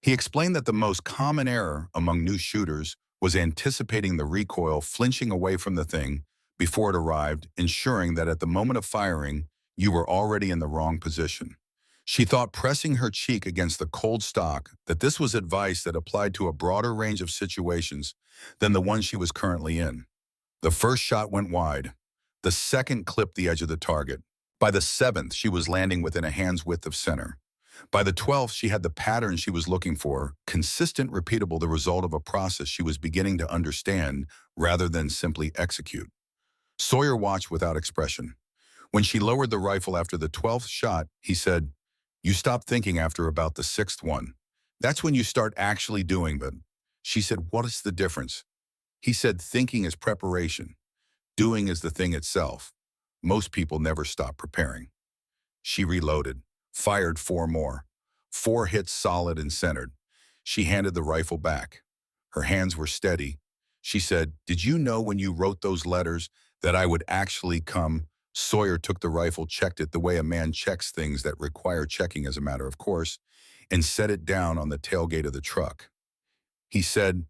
He explained that the most common error among new shooters was anticipating the recoil, flinching away from the thing before it arrived, ensuring that at the moment of firing, you were already in the wrong position. She thought, pressing her cheek against the cold stock, that this was advice that applied to a broader range of situations than the one she was currently in. The first shot went wide. The second clipped the edge of the target. By the 7th, she was landing within a hand's width of center. By the 12th, she had the pattern she was looking for, consistent, repeatable, the result of a process she was beginning to understand rather than simply execute. Sawyer watched without expression. When she lowered the rifle after the 12th shot, he said, "You stop thinking after about the 6th one. That's when you start actually doing them." She said, "What is the difference?" He said, "Thinking is preparation. Doing is the thing itself. Most people never stop preparing." She reloaded, fired 4 more. 4 hits solid and centered. She handed the rifle back. Her hands were steady. She said, "Did you know when you wrote those letters that I would actually come?" Sawyer took the rifle, checked it the way a man checks things that require checking as a matter of course, and set it down on the tailgate of the truck. He said,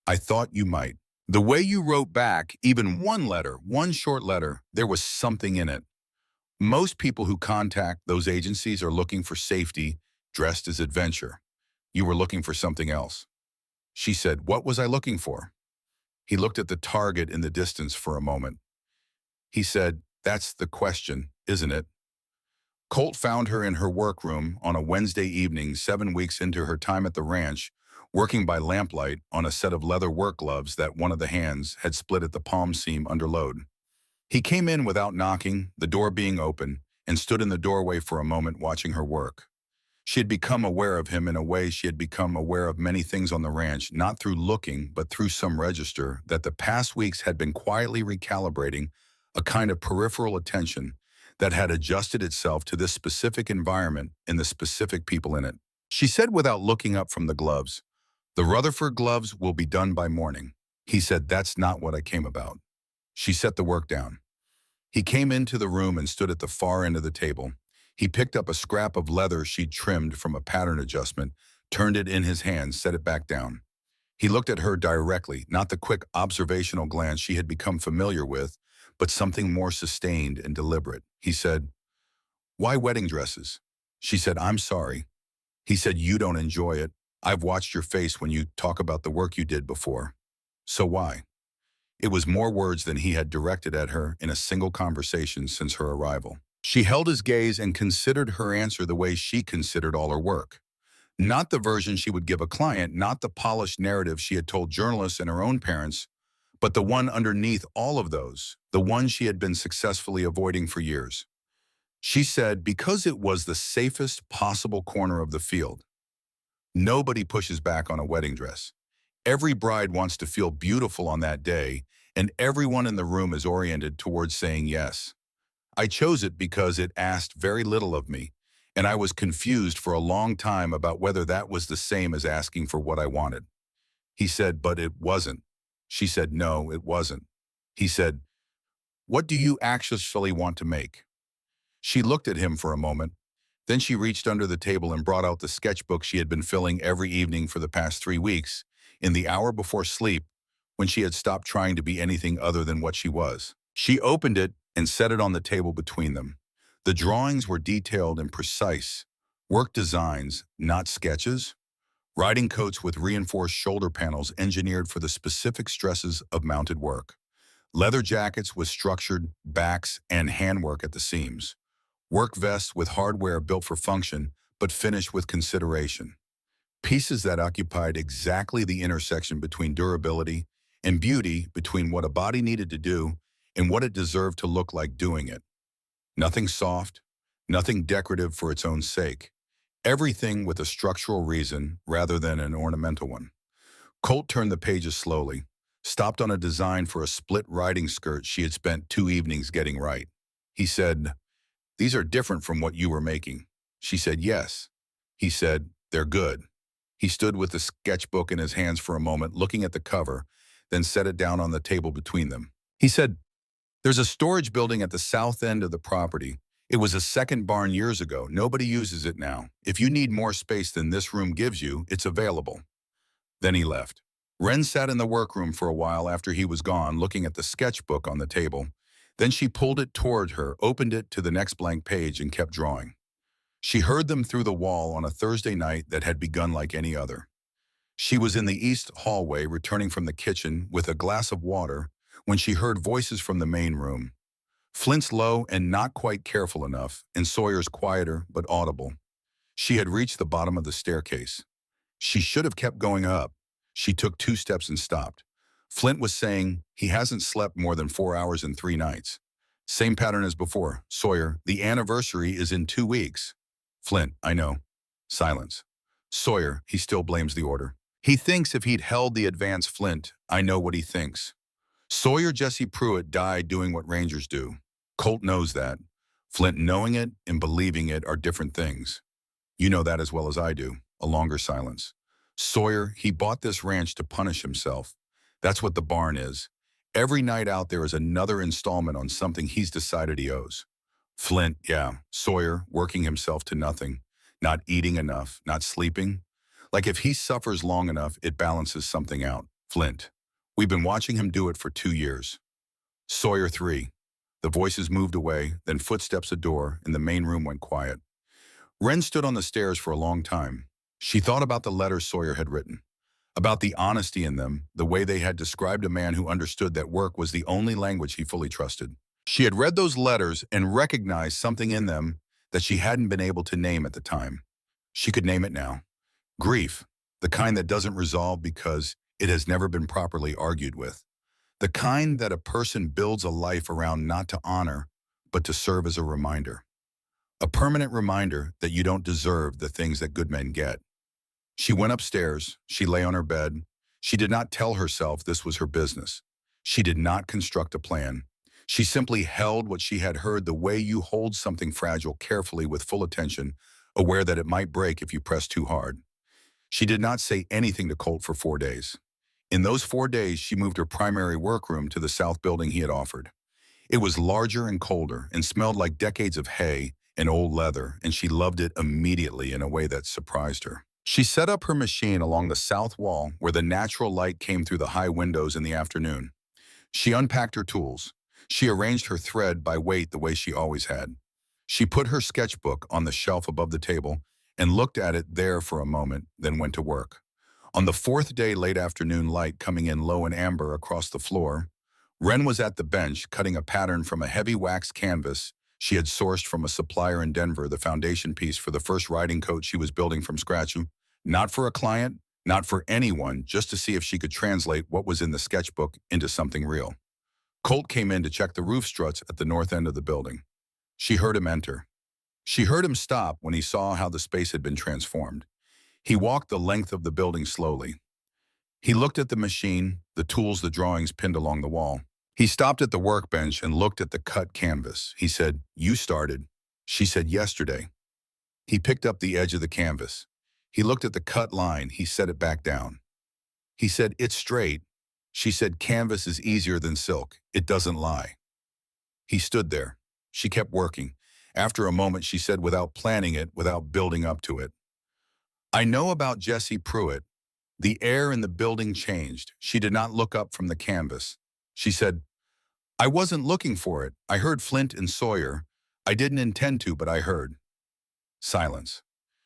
"I thought you might. The way you wrote back, even one letter, one short letter, there was something in it. Most people who contact those agencies are looking for safety, dressed as adventure. You were looking for something else." She said, "What was I looking for?" He looked at the target in the distance for a moment. He said, "That's the question, isn't it?" Colt found her in her workroom on a Wednesday evening 7 weeks into her time at the ranch, working by lamplight on a set of leather work gloves that one of the hands had split at the palm seam under load. He came in without knocking, the door being open, and stood in the doorway for a moment watching her work. She had become aware of him in a way she had become aware of many things on the ranch, not through looking, but through some register that the past weeks had been quietly recalibrating, a kind of peripheral attention that had adjusted itself to this specific environment and the specific people in it. She said without looking up from the gloves, "The Rutherford gloves will be done by morning." He said, "That's not what I came about." She set the work down. He came into the room and stood at the far end of the table. He picked up a scrap of leather she'd trimmed from a pattern adjustment, turned it in his hands, set it back down. He looked at her directly, not the quick observational glance she had become familiar with, but something more sustained and deliberate. He said, "Why wedding dresses?" She said, "I'm sorry." He said, "You don't enjoy it. I've watched your face when you talk about the work you did before. So why?" It was more words than he had directed at her in a single conversation since her arrival. She held his gaze and considered her answer the way she considered all her work. Not the version she would give a client, not the polished narrative she had told journalists and her own parents, but the one underneath all of those, the one she had been successfully avoiding for years. She said, because it was the safest possible corner of the field. Nobody pushes back on a wedding dress. Every bride wants to feel beautiful on that day, and everyone in the room is oriented towards saying yes. I chose it because it asked very little of me, and I was confused for a long time about whether that was the same as asking for what I wanted. He said, "But it wasn't." She said, "No, it wasn't." He said, "What do you actually want to make?" She looked at him for a moment. Then she reached under the table and brought out the sketchbook she had been filling every evening for the past 3 weeks, in the hour before sleep, when she had stopped trying to be anything other than what she was. She opened it and set it on the table between them. The drawings were detailed and precise, work designs, not sketches. Riding coats with reinforced shoulder panels engineered for the specific stresses of mounted work. Leather jackets with structured backs and handwork at the seams. Work vests with hardware built for function, but finished with consideration. Pieces that occupied exactly the intersection between durability and beauty, between what a body needed to do and what it deserved to look like doing it. Nothing soft, nothing decorative for its own sake. Everything with a structural reason rather than an ornamental one. Colt turned the pages slowly, stopped on a design for a split riding skirt she had spent 2 evenings getting right. He said, "These are different from what you were making." She said, "Yes." He said, "They're good." He stood with the sketchbook in his hands for a moment, looking at the cover, then set it down on the table between them. He said, "There's a storage building at the south end of the property. It was a second barn years ago. Nobody uses it now. If you need more space than this room gives you, it's available." Then he left. Wren sat in the workroom for a while after he was gone, looking at the sketchbook on the table. Then she pulled it toward her, opened it to the next blank page, and kept drawing. She heard them through the wall on a Thursday night that had begun like any other. She was in the east hallway, returning from the kitchen with a glass of water, when she heard voices from the main room. Flint's low and not quite careful enough, and Sawyer's quieter but audible. She had reached the bottom of the staircase. She should have kept going up. She took 2 steps and stopped. Flint was saying, "He hasn't slept more than 4 hours in 3 nights. Same pattern as before. Sawyer, the anniversary is in 2 weeks. Flint, I know. Silence. Sawyer, he still blames the order. He thinks if he'd held the advance. Flint, I know what he thinks. Sawyer Jesse Pruitt died doing what Rangers do. Colt knows that. Flint knowing it and believing it are different things. You know that as well as I do." A longer silence. "Sawyer, he bought this ranch to punish himself. That's what the barn is. Every night out there is another installment on something he's decided he owes." Flint, yeah. Sawyer, working himself to nothing. Not eating enough, not sleeping. Like if he suffers long enough, it balances something out. Flint, we've been watching him do it for 2 years. Sawyer 3. The voices moved away, then footsteps a door, and the main room went quiet. Wren stood on the stairs for a long time. She thought about the letter Sawyer had written. about the honesty in them, the way they had described a man who understood that work was the only language he fully trusted. She had read those letters and recognized something in them that she hadn't been able to name at the time. She could name it now. Grief, the kind that doesn't resolve because it has never been properly argued with. The kind that a person builds a life around not to honor, but to serve as a reminder. A permanent reminder that you don't deserve the things that good men get. She went upstairs. She lay on her bed. She did not tell herself this was her business. She did not construct a plan. She simply held what she had heard the way you hold something fragile carefully with full attention, aware that it might break if you press too hard. She did not say anything to Colt for 4 days. In those 4 days, she moved her primary workroom to the south building he had offered. It was larger and colder and smelled like decades of hay and old leather, and she loved it immediately in a way that surprised her. She set up her machine along the south wall where the natural light came through the high windows in the afternoon. She unpacked her tools. She arranged her thread by weight the way she always had. She put her sketchbook on the shelf above the table and looked at it there for a moment, then went to work. On the fourth day, late afternoon light coming in low and amber across the floor, Wren was at the bench cutting a pattern from a heavy wax canvas she had sourced from a supplier in Denver, the foundation piece for the first riding coat she was building from scratch. Not for a client, not for anyone, just to see if she could translate what was in the sketchbook into something real. Colt came in to check the roof struts at the north end of the building. She heard him enter. She heard him stop when he saw how the space had been transformed. He walked the length of the building slowly. He looked at the machine, the tools, the drawings pinned along the wall. He stopped at the workbench and looked at the cut canvas. He said, "You started." She said, "Yesterday." He picked up the edge of the canvas. He looked at the cut line. He set it back down. He said, "It's straight." She said, "Canvas is easier than silk. It doesn't lie." He stood there. She kept working. After a moment, she said, without planning it, without building up to it, "I know about Jesse Pruitt." The air in the building changed. She did not look up from the canvas. She said, "I wasn't looking for it. I heard Flint and Sawyer. I didn't intend to, but I heard." Silence.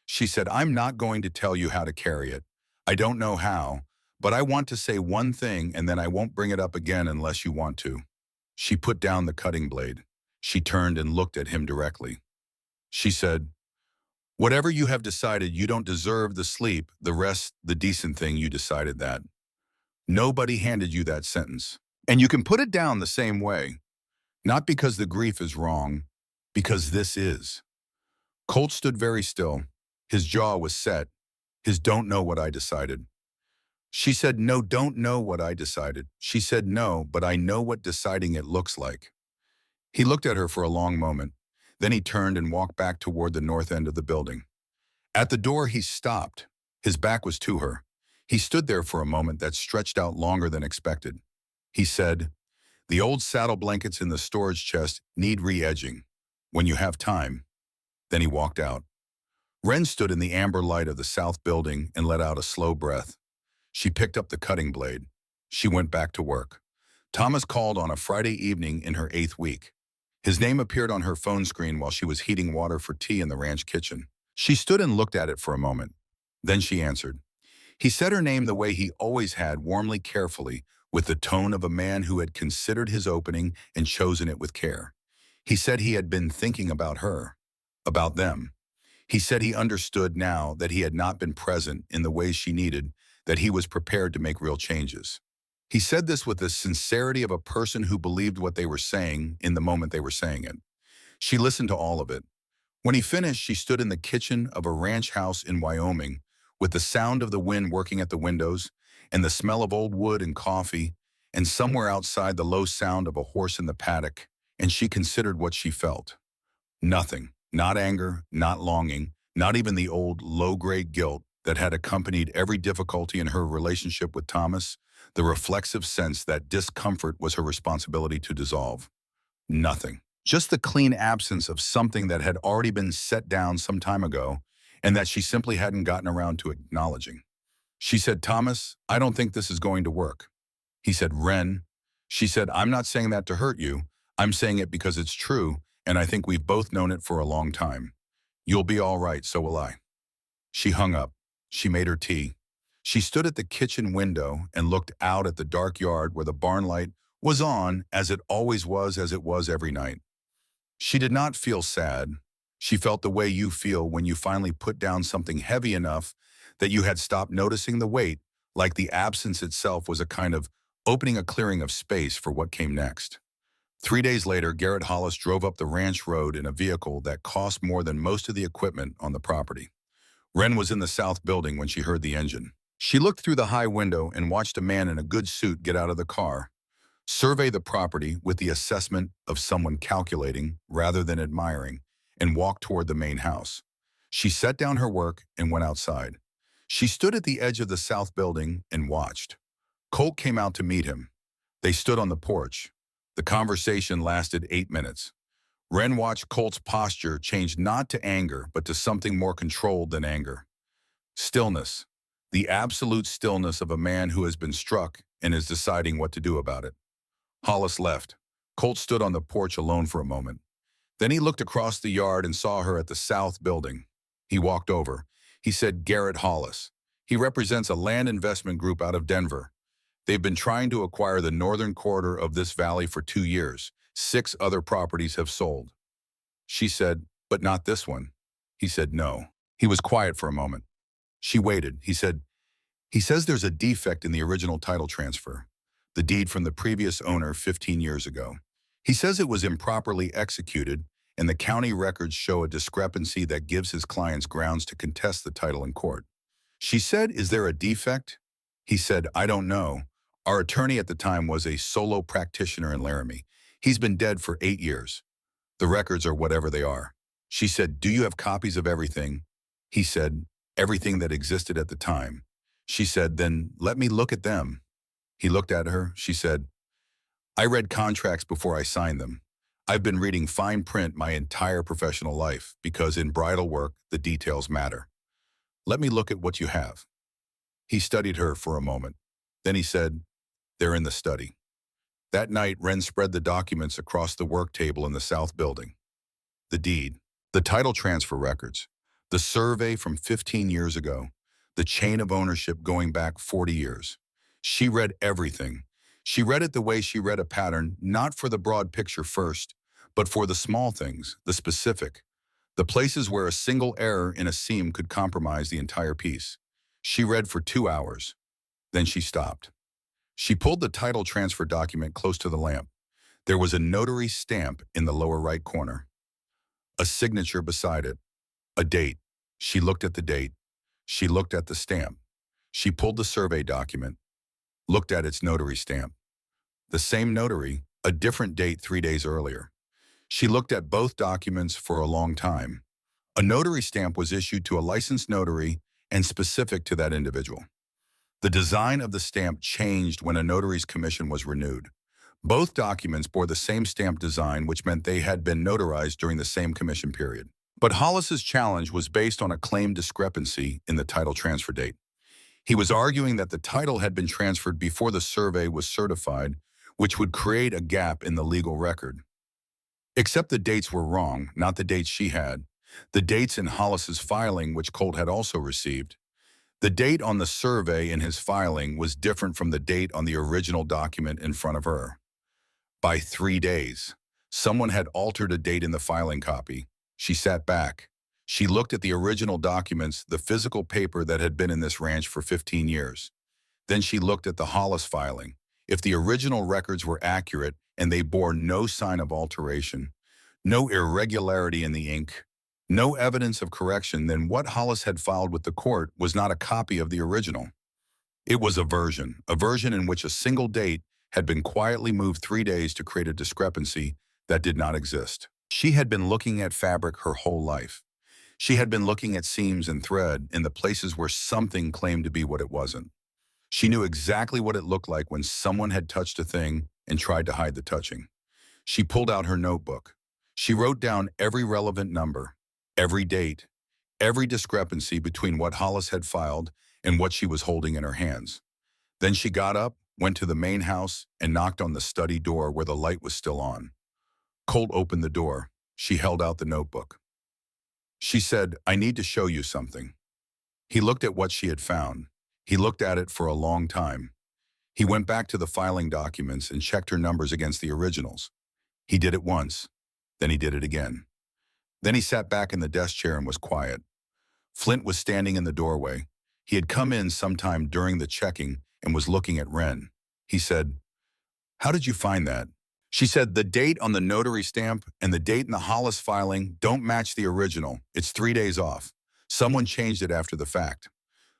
She said, "I'm not going to tell you how to carry it. I don't know how, but I want to say one thing and then I won't bring it up again unless you want to." She put down the cutting blade. She turned and looked at him directly. She said, "Whatever you have decided, you don't deserve the sleep, the rest, the decent thing, you decided that. Nobody handed you that sentence. And you can put it down the same way. Not because the grief is wrong, because this is." Colt stood very still. His jaw was set. His "don't know what I decided." She said, "No, don't know what I decided." She said, "No, but I know what deciding it looks like." He looked at her for a long moment. Then he turned and walked back toward the north end of the building. At the door, he stopped. His back was to her. He stood there for a moment that stretched out longer than expected. He said, "The old saddle blankets in the storage chest need re-edging. When you have time." Then he walked out. Wren stood in the amber light of the south building and let out a slow breath. She picked up the cutting blade. She went back to work. Thomas called on a Friday evening in her 8th week. His name appeared on her phone screen while she was heating water for tea in the ranch kitchen. She stood and looked at it for a moment. Then she answered. He said her name the way he always had, warmly, carefully, with the tone of a man who had considered his opening and chosen it with care. He said he had been thinking about her, about them. He said he understood now that he had not been present in the ways she needed, that he was prepared to make real changes. He said this with the sincerity of a person who believed what they were saying in the moment they were saying it. She listened to all of it. When he finished, she stood in the kitchen of a ranch house in Wyoming, with the sound of the wind working at the windows, and the smell of old wood and coffee, and somewhere outside the low sound of a horse in the paddock, and she considered what she felt. Nothing, not anger, not longing, not even the old low-grade guilt that had accompanied every difficulty in her relationship with Thomas, the reflexive sense that discomfort was her responsibility to dissolve. Nothing. Just the clean absence of something that had already been set down some time ago and that she simply hadn't gotten around to acknowledging. She said, "Thomas, I don't think this is going to work." He said, "Wren." She said, "I'm not saying that to hurt you. I'm saying it because it's true, and I think we've both known it for a long time. You'll be all right, so will I." She hung up. She made her tea. She stood at the kitchen window and looked out at the dark yard where the barn light was on as it always was, as it was every night. She did not feel sad. She felt the way you feel when you finally put down something heavy enough that you had stopped noticing the weight, like the absence itself was a kind of opening, a clearing of space for what came next. 3 days later, Garrett Hollis drove up the ranch road in a vehicle that cost more than most of the equipment on the property. Wren was in the south building when she heard the engine. She looked through the high window and watched a man in a good suit get out of the car, survey the property with the assessment of someone calculating rather than admiring, and walk toward the main house. She set down her work and went outside. She stood at the edge of the south building and watched. Colt came out to meet him. They stood on the porch. The conversation lasted 8 minutes. Wren watched Colt's posture change not to anger, but to something more controlled than anger. Stillness. The absolute stillness of a man who has been struck and is deciding what to do about it. Hollis left. Colt stood on the porch alone for a moment. Then he looked across the yard and saw her at the south building. He walked over. He said, "Garrett Hollis." He represents a land investment group out of Denver. They've been trying to acquire the northern quarter of this valley for 2 years. 6 other properties have sold. She said, "But not this one." He said, "No." He was quiet for a moment. She waited. He said, "He says there's a defect in the original title transfer, the deed from the previous owner 15 years ago. He says it was improperly executed, and the county records show a discrepancy that gives his clients grounds to contest the title in court." She said, "Is there a defect?" He said, "I don't know. Our attorney at the time was a solo practitioner in Laramie. He's been dead for 8 years. The records are whatever they are." She said, "Do you have copies of everything?" He said, "Everything that existed at the time." She said, "Then let me look at them." He looked at her. She said, "I read contracts before I signed them. I've been reading fine print my entire professional life because in bridal work, the details matter. Let me look at what you have." He studied her for a moment. Then he said, "They're in the study." That night, Wren spread the documents across the work table in the south building. The deed, the title transfer records, the survey from 15 years ago, the chain of ownership going back 40 years. She read everything. She read it the way she read a pattern, not for the broad picture first, but for the small things, the specific, the places where a single error in a seam could compromise the entire piece. She read for 2 hours. Then she stopped. She pulled the title transfer document close to the lamp. There was a notary stamp in the lower right corner. A signature beside it. A date. She looked at the date. She looked at the stamp. She pulled the survey document, looked at its notary stamp. The same notary, a different date 3 days earlier. She looked at both documents for a long time. A notary stamp was issued to a licensed notary and specific to that individual. The design of the stamp changed when a notary's commission was renewed. Both documents bore the same stamp design, which meant they had been notarized during the same commission period. But Hollis's challenge was based on a claimed discrepancy in the title transfer date. He was arguing that the title had been transferred before the survey was certified, which would create a gap in the legal record. Except the dates were wrong, not the dates she had. The dates in Hollis's filing, which Colt had also received. The date on the survey in his filing was different from the date on the original document in front of her. By 3 days, someone had altered a date in the filing copy. She sat back. She looked at the original documents, the physical paper that had been in this ranch for 15 years. Then she looked at the Hollis filing. If the original records were accurate and they bore no sign of alteration, no irregularity in the ink, no evidence of correction, then what Hollis had filed with the court was not a copy of the original. It was a version in which a single date had been quietly moved 3 days to create a discrepancy that did not exist. She had been looking at fabric her whole life. She had been looking at seams and thread in the places where something claimed to be what it wasn't. She knew exactly what it looked like when someone had touched a thing and tried to hide the touching. She pulled out her notebook. She wrote down every relevant number, every date, every discrepancy between what Hollis had filed and what she was holding in her hands. Then she got up, went to the main house, and knocked on the study door where the light was still on. Colt opened the door. She held out the notebook. She said, "I need to show you something." He looked at what she had found. He looked at it for a long time. He went back to the filing documents and checked her numbers against the originals. He did it once. Then he did it again. Then he sat back in the desk chair and was quiet. Flint was standing in the doorway. He had come in sometime during the checking and was looking at Wren. He said, "How did you find that?" She said, "The date on the notary stamp and the date in the Hollis filing don't match the original. It's 3 days off. Someone changed it after the fact."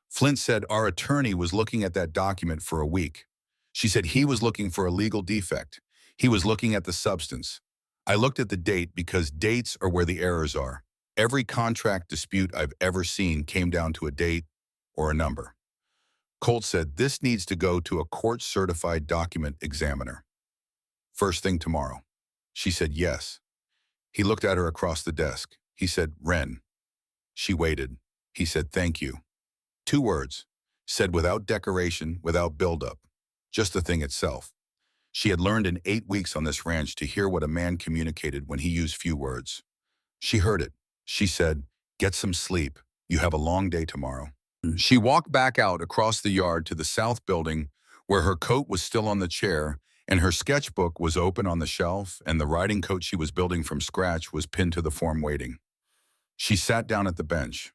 Flint said, "Our attorney was looking at that document for a week." She said, "He was looking for a legal defect. He was looking at the substance. I looked at the date because dates are where the errors are. Every contract dispute I've ever seen came down to a date or a number." Colt said, "This needs to go to a court-certified document examiner. First thing tomorrow." She said, "Yes." He looked at her across the desk. He said, "Wren." She waited. He said, "Thank you." 2 words, said without decoration, without buildup, just the thing itself. She had learned in 8 weeks on this ranch to hear what a man communicated when he used few words. She heard it. She said, "Get some sleep. You have a long day tomorrow." She walked back out across the yard to the south building where her coat was still on the chair and her sketchbook was open on the shelf and the riding coat she was building from scratch was pinned to the form waiting. She sat down at the bench.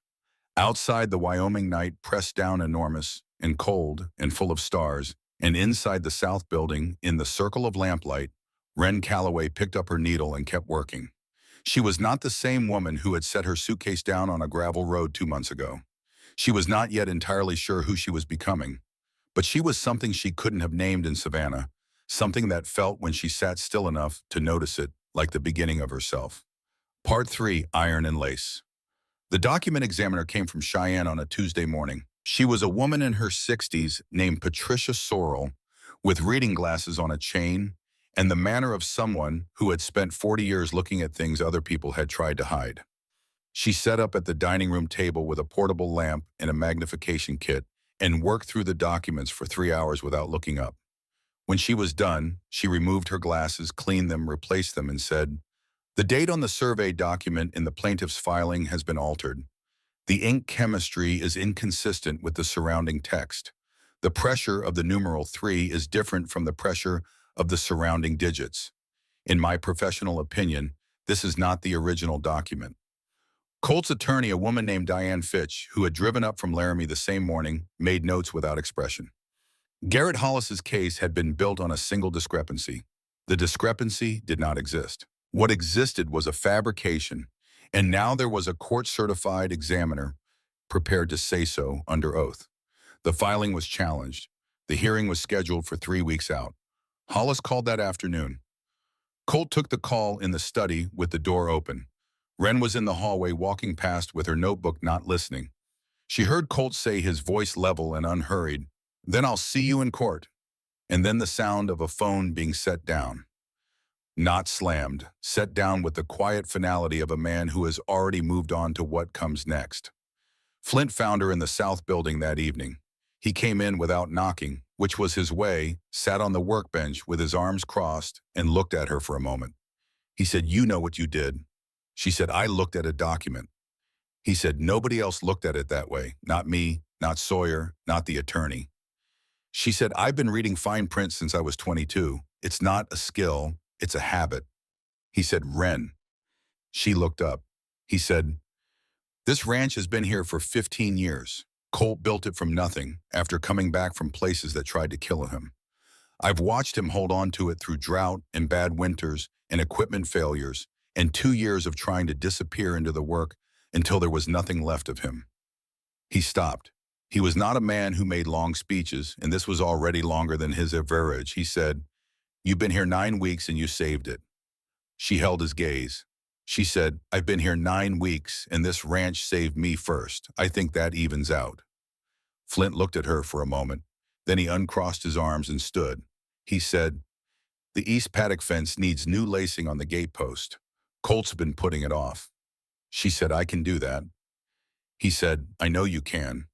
Outside, the Wyoming night pressed down enormous and cold and full of stars, and inside the south building, in the circle of lamplight, Wren Calloway picked up her needle and kept working. She was not the same woman who had set her suitcase down on a gravel road 2 months ago. She was not yet entirely sure who she was becoming, but she was something she couldn't have named in Savannah, something that felt when she sat still enough to notice it, like the beginning of herself. Part 3, Iron and Lace. The document examiner came from Cheyenne on a Tuesday morning. She was a woman in her 60s named Patricia Sorrell, with reading glasses on a chain and the manner of someone who had spent 40 years looking at things other people had tried to hide. She sat up at the dining room table with a portable lamp and a magnification kit and worked through the documents for 3 hours without looking up. When she was done, she removed her glasses, cleaned them, replaced them, and said, "The date on the survey document in the plaintiff's filing has been altered. The ink chemistry is inconsistent with the surrounding text. The pressure of the numeral 3 is different from the pressure of the surrounding digits. In my professional opinion, this is not the original document." Colt's attorney, a woman named Diane Fitch, who had driven up from Laramie the same morning, made notes without expression. Garrett Hollis's case had been built on a single discrepancy. The discrepancy did not exist. What existed was a fabrication, and now there was a court-certified examiner prepared to say so under oath. The filing was challenged. The hearing was scheduled for 3 weeks out. Hollis called that afternoon. Colt took the call in the study with the door open. Wren was in the hallway walking past with her notebook, not listening. She heard Colt say, his voice level and unhurried, "Then I'll see you in court." And then the sound of a phone being set down. Not slammed, set down with the quiet finality of a man who has already moved on to what comes next. Flint found her in the south building that evening. He came in without knocking, which was his way, sat on the workbench with his arms crossed, and looked at her for a moment. He said, "You know what you did." She said, "I looked at a document." He said, "Nobody else looked at it that way. Not me, not Sawyer, not the attorney." She said, "I've been reading fine print since I was 22. It's not a skill, it's a habit." He said, "Wren." She looked up. He said, "This ranch has been here for 15 years. Colt built it from nothing after coming back from places that tried to kill him. I've watched him hold on to it through drought and bad winters and equipment failures and 2 years of trying to disappear into the work until there was nothing left of him." He stopped. He was not a man who made long speeches, and this was already longer than his average. He said, "You've been here 9 weeks and you saved it." She held his gaze. She said, "I've been here 9 weeks and this ranch saved me first. I think that evens out." Flint looked at her for a moment. Then he uncrossed his arms and stood. He said, "The east paddock fence needs new lacing on the gate post. Colt's been putting it off." She said, "I can do that." He said, "I know you can."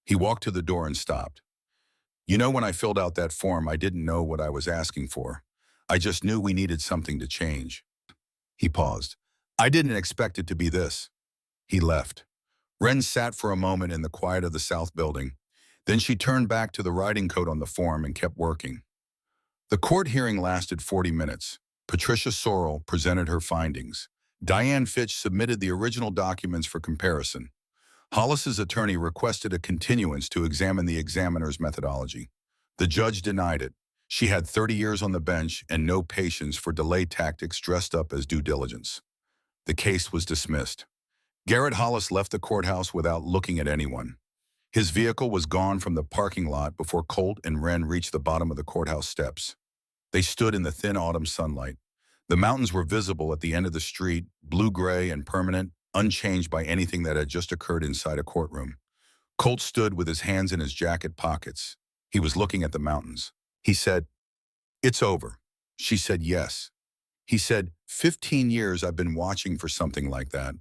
He walked to the door and stopped. "You know, when I filled out that form, I didn't know what I was asking for. I just knew we needed something to change." He paused. "I didn't expect it to be this." He left. Wren sat for a moment in the quiet of the south building. Then she turned back to the writing code on the form and kept working. The court hearing lasted 40 minutes. Patricia Sorrell presented her findings. Diane Fitch submitted the original documents for comparison. Hollis's attorney requested a continuance to examine the examiner's methodology. The judge denied it. She had 30 years on the bench and no patience for delay tactics dressed up as due diligence. The case was dismissed. Garrett Hollis left the courthouse without looking at anyone. His vehicle was gone from the parking lot before Colt and Wren reached the bottom of the courthouse steps. They stood in the thin autumn sunlight. The mountains were visible at the end of the street, blue-gray and permanent, unchanged by anything that had just occurred inside a courtroom. Colt stood with his hands in his jacket pockets. He was looking at the mountains. He said, "It's over." She said, "Yes." He said, 15 years I've been watching for something like that.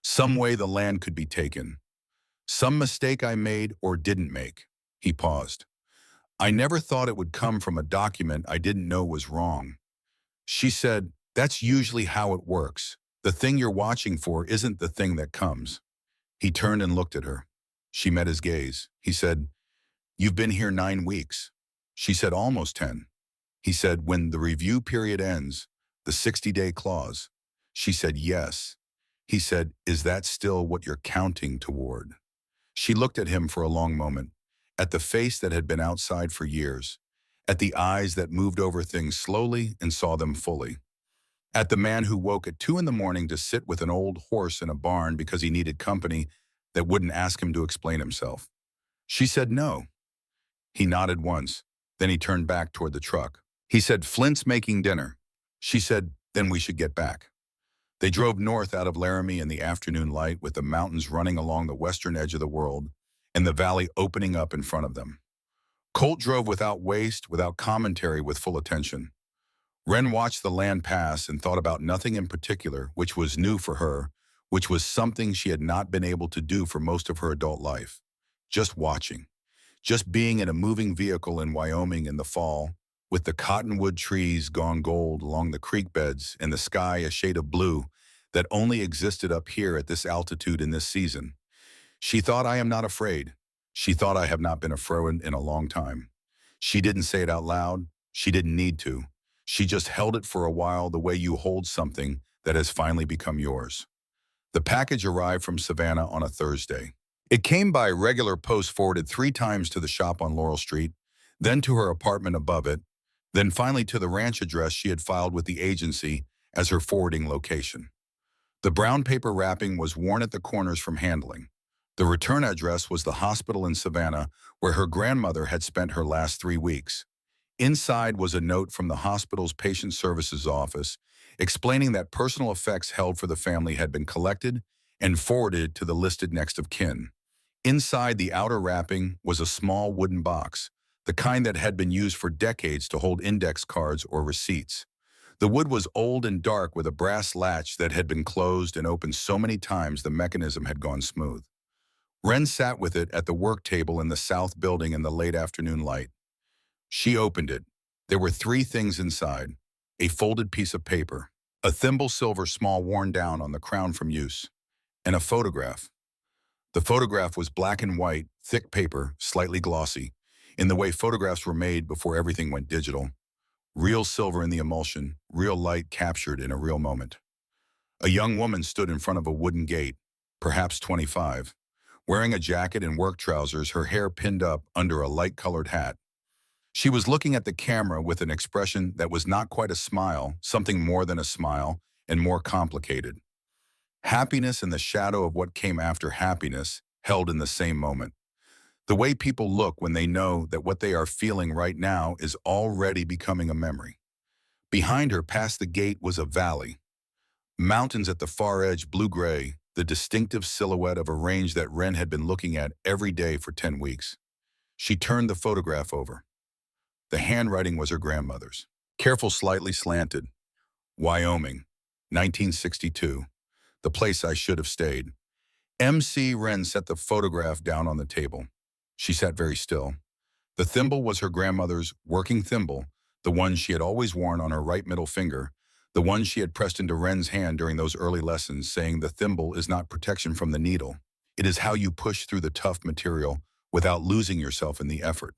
Some way the land could be taken. Some mistake I made or didn't make." He paused. "I never thought it would come from a document I didn't know was wrong." She said, "That's usually how it works. The thing you're watching for isn't the thing that comes." He turned and looked at her. She met his gaze. He said, "You've been here 9 weeks." She said, "Almost 10. He said, "When the review period ends, the 60-day clause." She said, "Yes." He said, "Is that still what you're counting toward?" She looked at him for a long moment, at the face that had been outside for years, at the eyes that moved over things slowly and saw them fully, at the man who woke at 2 in the morning to sit with an old horse in a barn because he needed company that wouldn't ask him to explain himself. She said, "No." He nodded once, then he turned back toward the truck. He said, "Flint's making dinner." She said, "Then we should get back." They drove north out of Laramie in the afternoon light with the mountains running along the western edge of the world and the valley opening up in front of them. Colt drove without waste, without commentary, with full attention. Wren watched the land pass and thought about nothing in particular, which was new for her, which was something she had not been able to do for most of her adult life. Just watching. Just being in a moving vehicle in Wyoming in the fall, with the cottonwood trees gone gold along the creek beds and the sky a shade of blue that only existed up here at this altitude in this season. She thought, "I am not afraid." She thought, "I have not been afraid in a long time." She didn't say it out loud. She didn't need to. She just held it for a while the way you hold something that has finally become yours. The package arrived from Savannah on a Thursday. It came by regular post forwarded 3 times to the shop on Laurel Street, then to her apartment above it, then finally to the ranch address she had filed with the agency as her forwarding location. The brown paper wrapping was worn at the corners from handling. The return address was the hospital in Savannah where her grandmother had spent her last 3 weeks. Inside was a note from the hospital's patient services office explaining that personal effects held for the family had been collected and forwarded to the listed next of kin. Inside the outer wrapping was a small wooden box, the kind that had been used for decades to hold index cards or receipts. The wood was old and dark with a brass latch that had been closed and opened so many times the mechanism had gone smooth. Wren sat with it at the work table in the south building in the late afternoon light. She opened it. There were 3 things inside: a folded piece of paper, a thimble silver small worn down on the crown from use, and a photograph. The photograph was black and white, thick paper, slightly glossy, in the way photographs were made before everything went digital. Real silver in the emulsion, real light captured in a real moment. A young woman stood in front of a wooden gate, perhaps 25, wearing a jacket and work trousers, her hair pinned up under a light-colored hat. She was looking at the camera with an expression that was not quite a smile, something more than a smile, and more complicated. Happiness and the shadow of what came after happiness held in the same moment. The way people look when they know that what they are feeling right now is already becoming a memory. Behind her, past the gate, was a valley. Mountains at the far edge, blue-gray, the distinctive silhouette of a range that Wren had been looking at every day for 10 weeks. She turned the photograph over. The handwriting was her grandmother's. Careful, slightly slanted. Wyoming, 1962. The place I should have stayed. M.C. Wren set the photograph down on the table. She sat very still. The thimble was her grandmother's working thimble, the one she had always worn on her right middle finger, the one she had pressed into Wren's hand during those early lessons, saying the thimble is not protection from the needle. It is how you push through the tough material without losing yourself in the effort.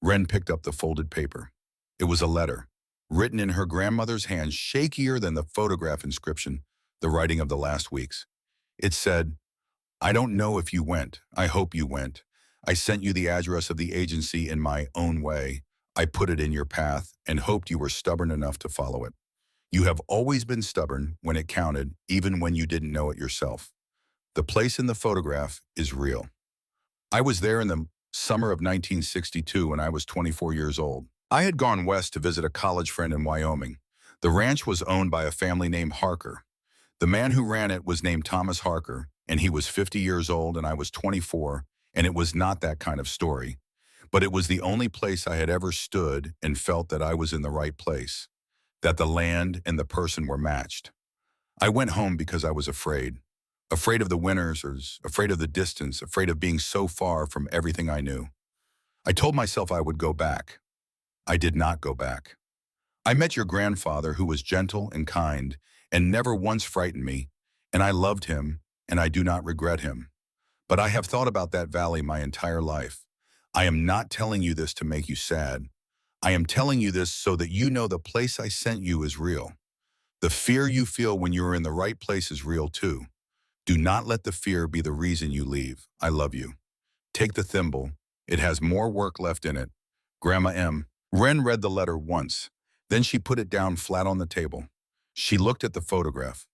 Wren picked up the folded paper. It was a letter, written in her grandmother's hand, shakier than the photograph inscription, the writing of the last weeks. It said, "I don't know if you went. I hope you went. I sent you the address of the agency in my own way. I put it in your path and hoped you were stubborn enough to follow it. You have always been stubborn when it counted, even when you didn't know it yourself. The place in the photograph is real. I was there in the summer of 1962 when I was 24 years old. I had gone west to visit a college friend in Wyoming. The ranch was owned by a family named Harker. The man who ran it was named Thomas Harker, and he was 50 years old and I was 24, and it was not that kind of story. But it was the only place I had ever stood and felt that I was in the right place, that the land and the person were matched. I went home because I was afraid. Afraid of the winters, afraid of the distance, afraid of being so far from everything I knew. I told myself I would go back. I did not go back. I met your grandfather, who was gentle and kind and never once frightened me, and I loved him, and I do not regret him. But I have thought about that valley my entire life. I am not telling you this to make you sad. I am telling you this so that you know the place I sent you is real. The fear you feel when you are in the right place is real too. Do not let the fear be the reason you leave. I love you. Take the thimble. It has more work left in it. Grandma M. Wren read the letter once. Then she put it down flat on the table. She looked at the photograph.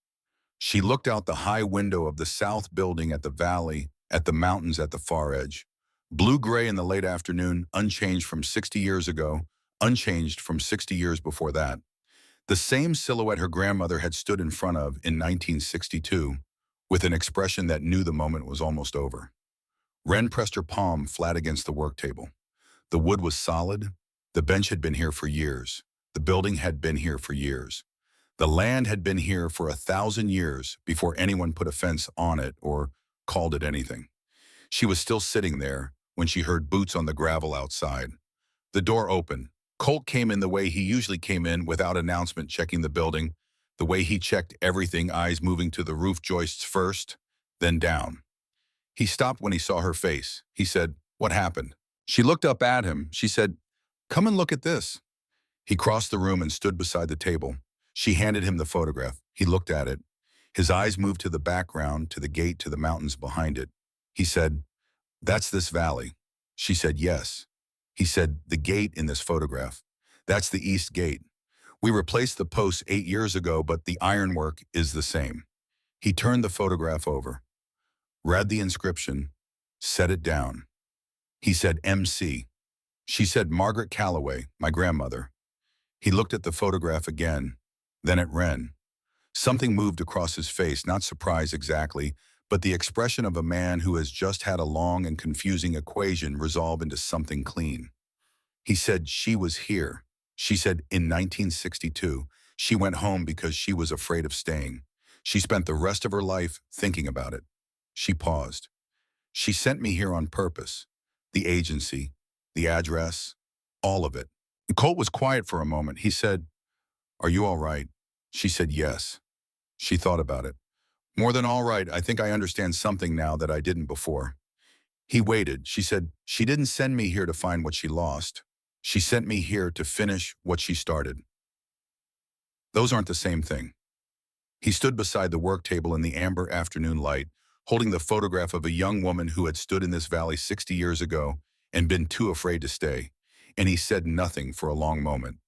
She looked out the high window of the south building at the valley, at the mountains at the far edge. Blue-gray in the late afternoon, unchanged from 60 years ago, unchanged from 60 years before that. The same silhouette her grandmother had stood in front of in 1962, with an expression that knew the moment was almost over. Wren pressed her palm flat against the work table. The wood was solid. The bench had been here for years. The building had been here for years. The land had been here for 1,000 years before anyone put a fence on it or called it anything. She was still sitting there when she heard boots on the gravel outside. The door opened. Colt came in the way he usually came in, without announcement, checking the building, the way he checked everything, eyes moving to the roof joists first, then down. He stopped when he saw her face. He said, "What happened?" She looked up at him. She said, "Come and look at this." He crossed the room and stood beside the table. She handed him the photograph. He looked at it. His eyes moved to the background, to the gate, to the mountains behind it. He said, "That's this valley." She said, "Yes." He said, "The gate in this photograph. That's the east gate. We replaced the posts 8 years ago, but the ironwork is the same." He turned the photograph over, read the inscription, set it down. He said, "MC." She said, "Margaret Calloway, my grandmother." He looked at the photograph again, then at Wren. Something moved across his face, not surprise exactly, but the expression of a man who has just had a long and confusing equation resolve into something clean. He said, "She was here." She said, "In 1962, she went home because she was afraid of staying. She spent the rest of her life thinking about it." She paused. "She sent me here on purpose. The agency, the address, all of it." Colt was quiet for a moment. He said, "Are you all right?" She said, "Yes." She thought about it. "More than all right, I think I understand something now that I didn't before." He waited. She said, "She didn't send me here to find what she lost. She sent me here to finish what she started." Those aren't the same thing. He stood beside the work table in the amber afternoon light, holding the photograph of a young woman who had stood in this valley 60 years ago and been too afraid to stay. And he said nothing for a long moment.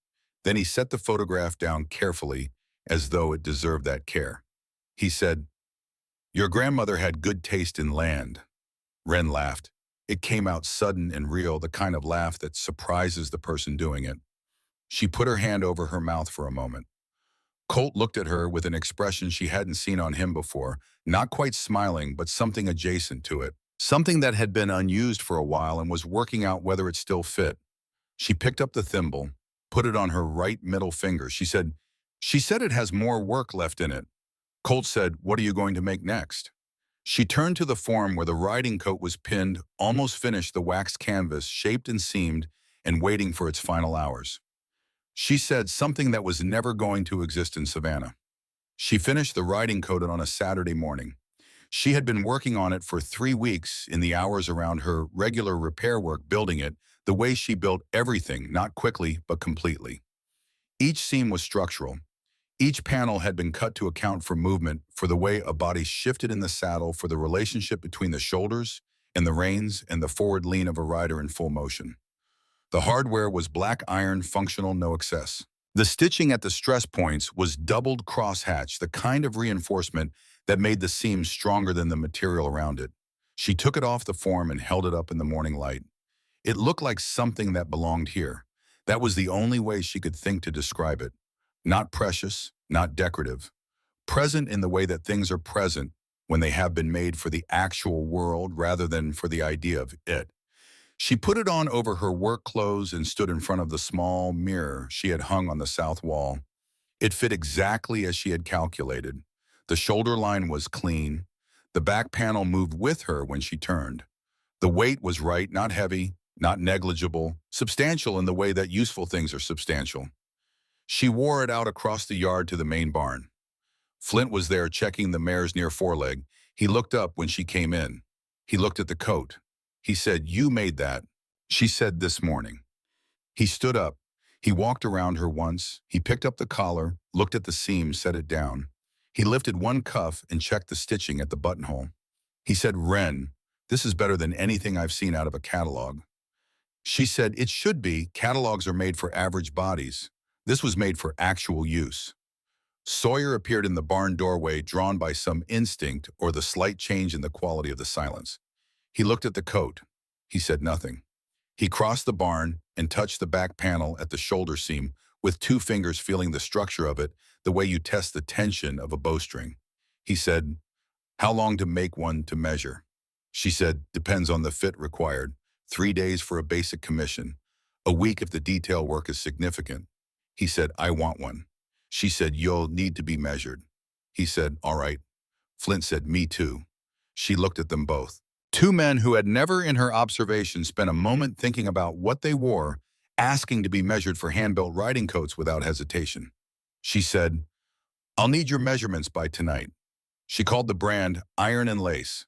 Then he set the photograph down carefully, as though it deserved that care. He said, "Your grandmother had good taste in land." Wren laughed. It came out sudden and real, the kind of laugh that surprises the person doing it. She put her hand over her mouth for a moment. Colt looked at her with an expression she hadn't seen on him before, not quite smiling, but something adjacent to it. Something that had been unused for a while and was working out whether it still fit. She picked up the thimble, put it on her right middle finger. She said, it has more work left in it." Colt said, "What are you going to make next?" She turned to the form where the riding coat was pinned, almost finished, the waxed canvas, shaped and seamed, and waiting for its final hours. She said something that was never going to exist in Savannah. She finished the riding coat on a Saturday morning. She had been working on it for 3 weeks in the hours around her regular repair work, building it the way she built everything, not quickly, but completely. Each seam was structural. Each panel had been cut to account for movement, for the way a body shifted in the saddle, for the relationship between the shoulders and the reins and the forward lean of a rider in full motion. The hardware was black iron, functional, no excess. The stitching at the stress points was doubled crosshatch, the kind of reinforcement that made the seam stronger than the material around it. She took it off the form and held it up in the morning light. It looked like something that belonged here. That was the only way she could think to describe it. Not precious, not decorative. Present in the way that things are present when they have been made for the actual world rather than for the idea of it. She put it on over her work clothes and stood in front of the small mirror she had hung on the south wall. It fit exactly as she had calculated. The shoulder line was clean. The back panel moved with her when she turned. The weight was right, not heavy, not negligible, substantial in the way that useful things are substantial. She wore it out across the yard to the main barn. Flint was there checking the mare's near foreleg. He looked up when she came in. He looked at the coat. He said, "You made that." She said, "This morning." He stood up. He walked around her once. He picked up the collar, looked at the seam, set it down. He lifted one cuff and checked the stitching at the buttonhole. He said, "Wren, this is better than anything I've seen out of a catalog." She said, "It should be. Catalogs are made for average bodies. This was made for actual use." Sawyer appeared in the barn doorway, drawn by some instinct or the slight change in the quality of the silence. He looked at the coat. He said nothing. He crossed the barn and touched the back panel at the shoulder seam with 2 fingers, feeling the structure of it the way you test the tension of a bowstring. He said, "How long to make one to measure?" She said, "Depends on the fit required. 3 days for a basic commission. A week if the detail work is significant." He said, "I want one." She said, "You'll need to be measured." He said, "All right." Flint said, "Me too." She looked at them both. 2 men who had never in her observation spent a moment thinking about what they wore, asking to be measured for hand-built riding coats without hesitation. She said, "I'll need your measurements by tonight." She called the brand Iron and Lace.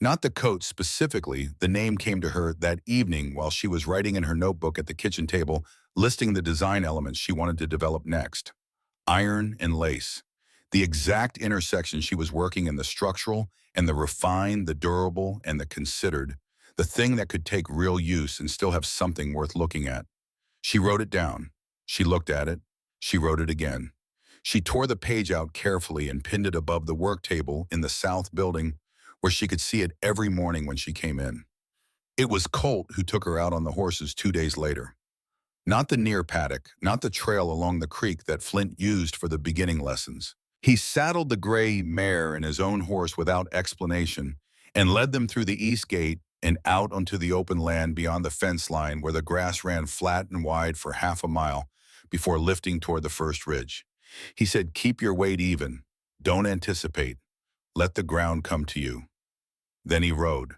Not the coat specifically, the name came to her that evening while she was writing in her notebook at the kitchen table, listing the design elements she wanted to develop next. Iron and lace. The exact intersection she was working in, the structural and the refined, the durable and the considered, the thing that could take real use and still have something worth looking at. She wrote it down. She looked at it. She wrote it again. She tore the page out carefully and pinned it above the work table in the south building where she could see it every morning when she came in. It was Colt who took her out on the horses 2 days later. Not the near paddock, not the trail along the creek that Flint used for the beginning lessons. He saddled the gray mare and his own horse without explanation and led them through the east gate and out onto the open land beyond the fence line where the grass ran flat and wide for half a mile before lifting toward the first ridge. He said, "Keep your weight even. Don't anticipate. Let the ground come to you." Then he rode.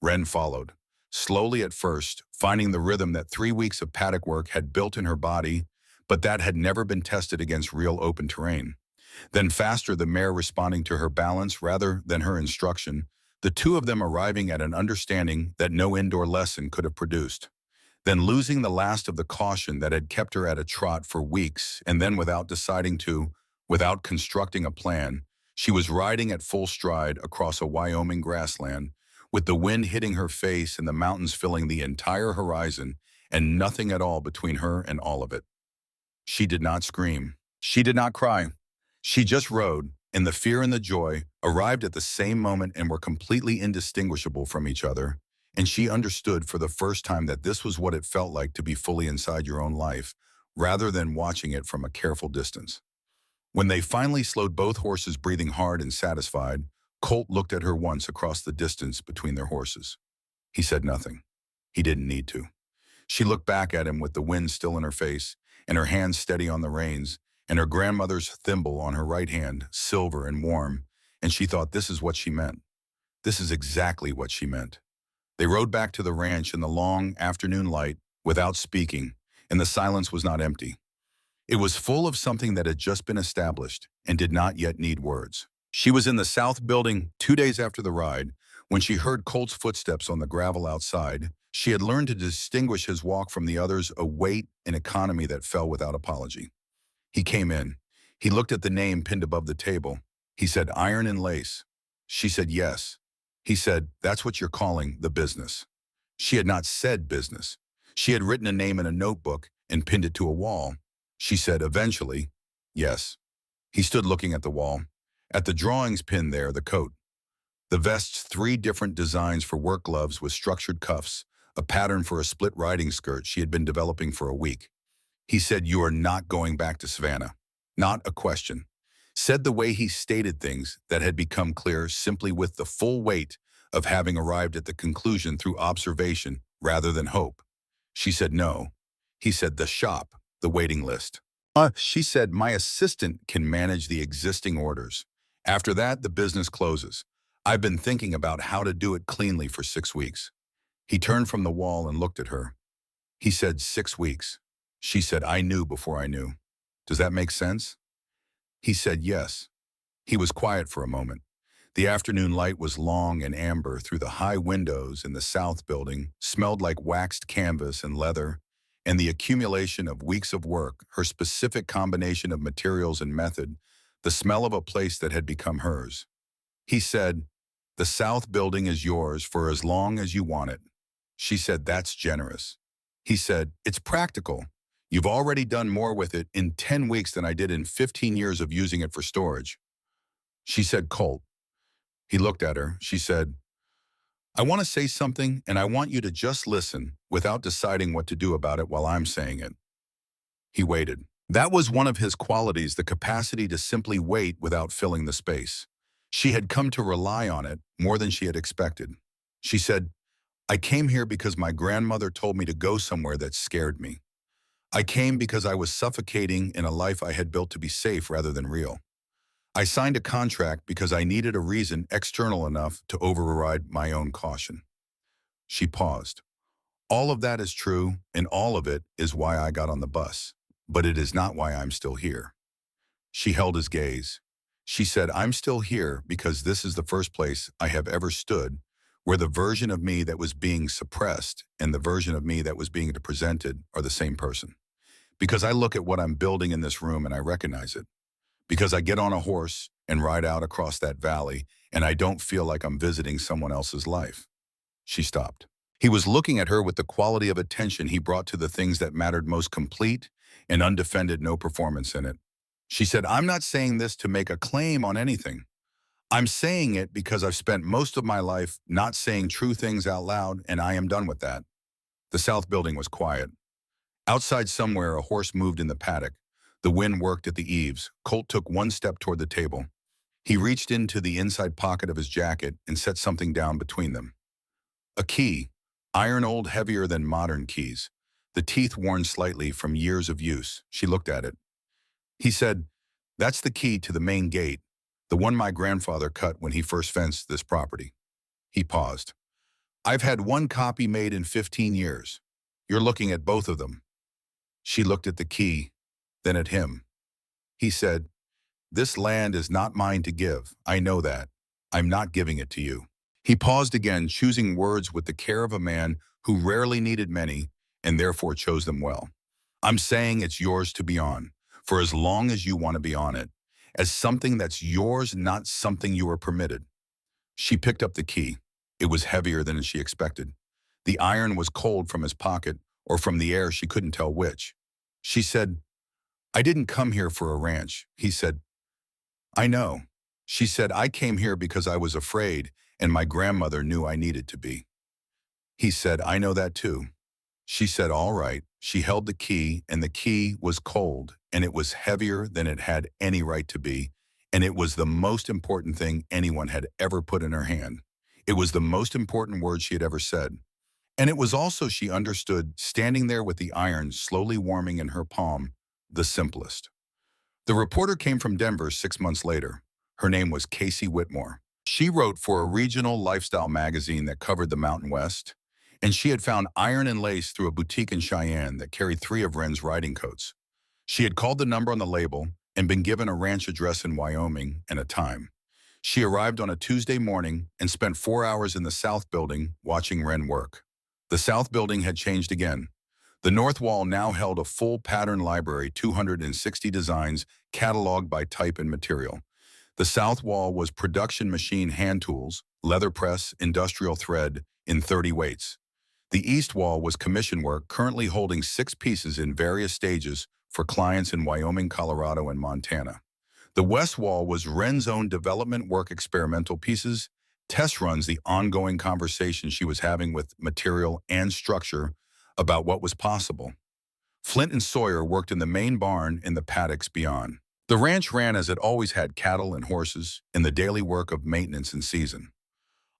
Wren followed. Slowly at first, finding the rhythm that 3 weeks of paddock work had built in her body, but that had never been tested against real open terrain. Then faster, the mare responding to her balance rather than her instruction, the 2 of them arriving at an understanding that no indoor lesson could have produced. Then losing the last of the caution that had kept her at a trot for weeks, and then without constructing a plan, she was riding at full stride across a Wyoming grassland, with the wind hitting her face and the mountains filling the entire horizon, and nothing at all between her and all of it. She did not scream. She did not cry. She just rode, and the fear and the joy arrived at the same moment and were completely indistinguishable from each other, and she understood for the first time that this was what it felt like to be fully inside your own life, rather than watching it from a careful distance. When they finally slowed, both horses breathing hard and satisfied, Colt looked at her once across the distance between their horses. He said nothing. He didn't need to. She looked back at him with the wind still in her face, and her hands steady on the reins, and her grandmother's thimble on her right hand, silver and warm, and she thought this is what she meant. This is exactly what she meant. They rode back to the ranch in the long afternoon light without speaking, and the silence was not empty. It was full of something that had just been established and did not yet need words. She was in the South Building 2 days after the ride when she heard Colt's footsteps on the gravel outside. She had learned to distinguish his walk from the others, a weight and economy that fell without apology. He came in. He looked at the name pinned above the table. He said, "Iron and Lace." She said, "Yes." He said, "That's what you're calling the business." She had not said business. She had written a name in a notebook and pinned it to a wall. She said, "Eventually." "Yes." He stood looking at the wall. At the drawings pinned there, the coat. The vest's 3 different designs for work gloves with structured cuffs, a pattern for a split riding skirt she had been developing for a week. He said, "You are not going back to Savannah." Not a question. Said the way he stated things that had become clear simply with the full weight of having arrived at the conclusion through observation rather than hope. She said, "No." He said, "The shop, the waiting list." She said, "My assistant can manage the existing orders. After that, the business closes. I've been thinking about how to do it cleanly for 6 weeks." He turned from the wall and looked at her. He said, "6 weeks." She said, "I knew before I knew." "Does that make sense?" He said, "Yes." He was quiet for a moment. The afternoon light was long and amber through the high windows in the South Building, smelled like waxed canvas and leather, and the accumulation of weeks of work, her specific combination of materials and method, the smell of a place that had become hers. He said, "The South Building is yours for as long as you want it." She said, "That's generous." He said, "It's practical. You've already done more with it in 10 weeks than I did in 15 years of using it for storage." She said, "Colt." He looked at her. She said, "I want to say something, and I want you to just listen without deciding what to do about it while I'm saying it." He waited. That was one of his qualities, the capacity to simply wait without filling the space. She had come to rely on it more than she had expected. She said, "I came here because my grandmother told me to go somewhere that scared me. I came because I was suffocating in a life I had built to be safe rather than real. I signed a contract because I needed a reason external enough to override my own caution." She paused. "All of that is true, and all of it is why I got on the bus. But it is not why I'm still here." She held his gaze. She said, "I'm still here because this is the first place I have ever stood where the version of me that was being suppressed and the version of me that was being presented are the same person. Because I look at what I'm building in this room and I recognize it. Because I get on a horse and ride out across that valley and I don't feel like I'm visiting someone else's life." She stopped. He was looking at her with the quality of attention he brought to the things that mattered most, complete and undefended, no performance in it. She said, "I'm not saying this to make a claim on anything. I'm saying it because I've spent most of my life not saying true things out loud, and I am done with that." The South Building was quiet. Outside somewhere, a horse moved in the paddock. The wind worked at the eaves. Colt took one step toward the table. He reached into the inside pocket of his jacket and set something down between them. A key, iron old, heavier than modern keys, the teeth worn slightly from years of use. She looked at it. He said, "That's the key to the main gate, the one my grandfather cut when he first fenced this property." He paused. "I've had one copy made in 15 years. You're looking at both of them." She looked at the key, then at him. He said, "This land is not mine to give. I know that. I'm not giving it to you." He paused again, choosing words with the care of a man who rarely needed many and therefore chose them well. "I'm saying it's yours to be on, for as long as you want to be on it, as something that's yours, not something you are permitted." She picked up the key. It was heavier than she expected. The iron was cold from his pocket or from the air, she couldn't tell which. She said, "I didn't come here for a ranch." He said, "I know." She said, "I came here because I was afraid and my grandmother knew I needed to be." He said, "I know that too." She said, "All right." She held the key, and the key was cold, and it was heavier than it had any right to be, and it was the most important thing anyone had ever put in her hand. It was the most important word she had ever said. And it was also, she understood, standing there with the iron slowly warming in her palm, the simplest. The reporter came from Denver 6 months later. Her name was Casey Whitmore. She wrote for a regional lifestyle magazine that covered the Mountain West, and she had found iron and lace through a boutique in Cheyenne that carried 3 of Wren's riding coats. She had called the number on the label and been given a ranch address in Wyoming and a time. She arrived on a Tuesday morning and spent 4 hours in the South Building watching Wren work. The South Building had changed again. The North Wall now held a full pattern library, 260 designs cataloged by type and material. The South Wall was production machine hand tools, leather press, industrial thread in 30 weights. The East Wall was commission work currently holding 6 pieces in various stages for clients in Wyoming, Colorado, and Montana. The West Wall was Wren's own development work, experimental pieces, test runs, the ongoing conversation she was having with material and structure about what was possible. Flint and Sawyer worked in the main barn in the paddocks beyond. The ranch ran as it always had, cattle and horses, in the daily work of maintenance and season.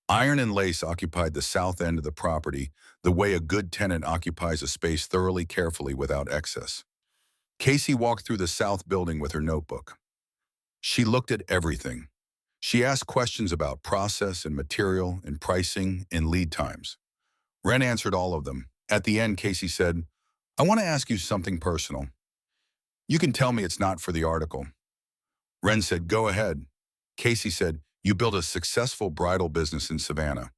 Iron and Lace occupied the south end of the property, the way a good tenant occupies a space thoroughly, carefully, without excess. Casey walked through the South Building with her notebook. She looked at everything. She asked questions about process and material and pricing and lead times. Wren answered all of them. At the end, Casey said, "I want to ask you something personal. You can tell me it's not for the article." Wren said, "Go ahead." Casey said, "You built a successful bridal business in Savannah.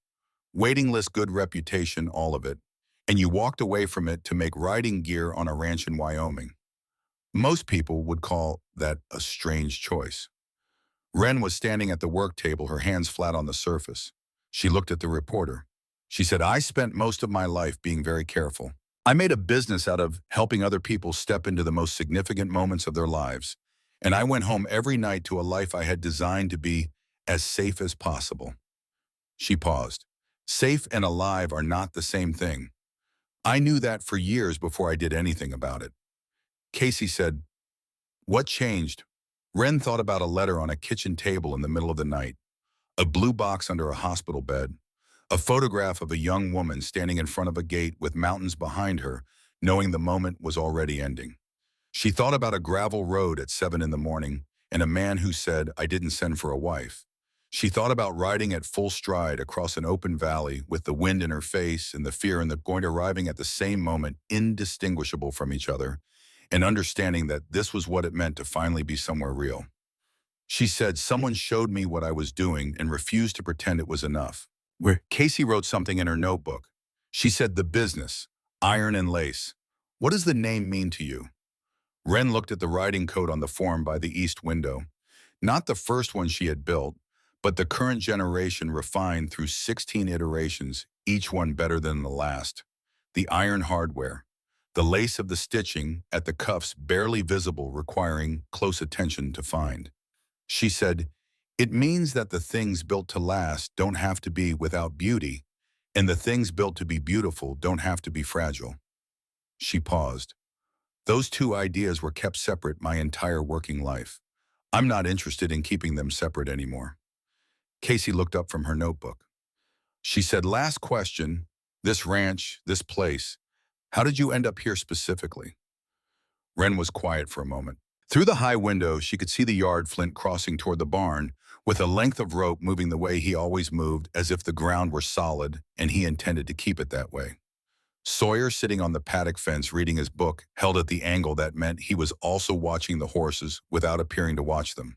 Waiting list, good reputation, all of it. And you walked away from it to make riding gear on a ranch in Wyoming. Most people would call that a strange choice." Wren was standing at the work table, her hands flat on the surface. She looked at the reporter. She said, "I spent most of my life being very careful. I made a business out of helping other people step into the most significant moments of their lives. And I went home every night to a life I had designed to be as safe as possible." She paused. Safe and alive are not the same thing. I knew that for years before I did anything about it. Casey said, "What changed?" Wren thought about a letter on a kitchen table in the middle of the night, a blue box under a hospital bed, a photograph of a young woman standing in front of a gate with mountains behind her, knowing the moment was already ending. She thought about a gravel road at 7 in the morning and a man who said, "I didn't send for a wife." She thought about riding at full stride across an open valley with the wind in her face and the fear and the going, arriving at the same moment, indistinguishable from each other, and understanding that this was what it meant to finally be somewhere real. She said, "Someone showed me what I was doing and refused to pretend it was enough." Where Casey wrote something in her notebook. She said, "The business, Iron and Lace. What does the name mean to you?" Wren looked at the riding coat on the form by the east window. Not the first one she had built, but the current generation refined through 16 iterations, each one better than the last. The iron hardware. The lace of the stitching at the cuffs barely visible, requiring close attention to find. She said, "It means that the things built to last don't have to be without beauty, and the things built to be beautiful don't have to be fragile." She paused. "Those two ideas were kept separate my entire working life. I'm not interested in keeping them separate anymore." Casey looked up from her notebook. She said, "Last question, this ranch, this place, how did you end up here specifically?" Wren was quiet for a moment. Through the high window, she could see the yard, Flint crossing toward the barn, with a length of rope moving the way he always moved, as if the ground were solid and he intended to keep it that way. Sawyer, sitting on the paddock fence reading his book, held at the angle that meant he was also watching the horses without appearing to watch them.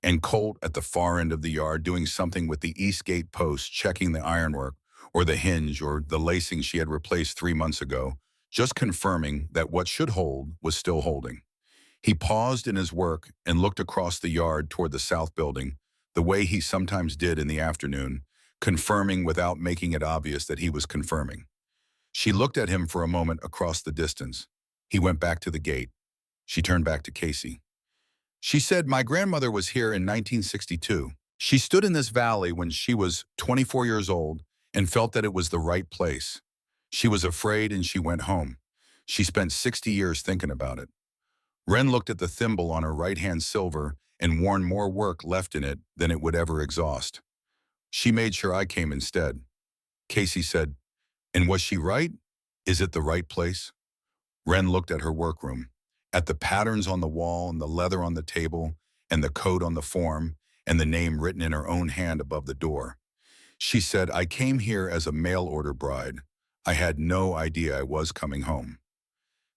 And Colt at the far end of the yard doing something with the east gate post, checking the ironwork, or the hinge, or the lacing she had replaced 3 months ago, just confirming that what should hold was still holding. He paused in his work and looked across the yard toward the South Building, the way he sometimes did in the afternoon, confirming without making it obvious that he was confirming. She looked at him for a moment across the distance. He went back to the gate. She turned back to Casey. She said, "My grandmother was here in 1962. She stood in this valley when she was 24 years old and felt that it was the right place. She was afraid and she went home. She spent 60 years thinking about it." Wren looked at the thimble on her right-hand silver and warned more work left in it than it would ever exhaust. "She made sure I came instead." Casey said, "And was she right? Is it the right place?" Wren looked at her workroom, at the patterns on the wall and the leather on the table and the code on the form and the name written in her own hand above the door. She said, "I came here as a mail-order bride. I had no idea I was coming home."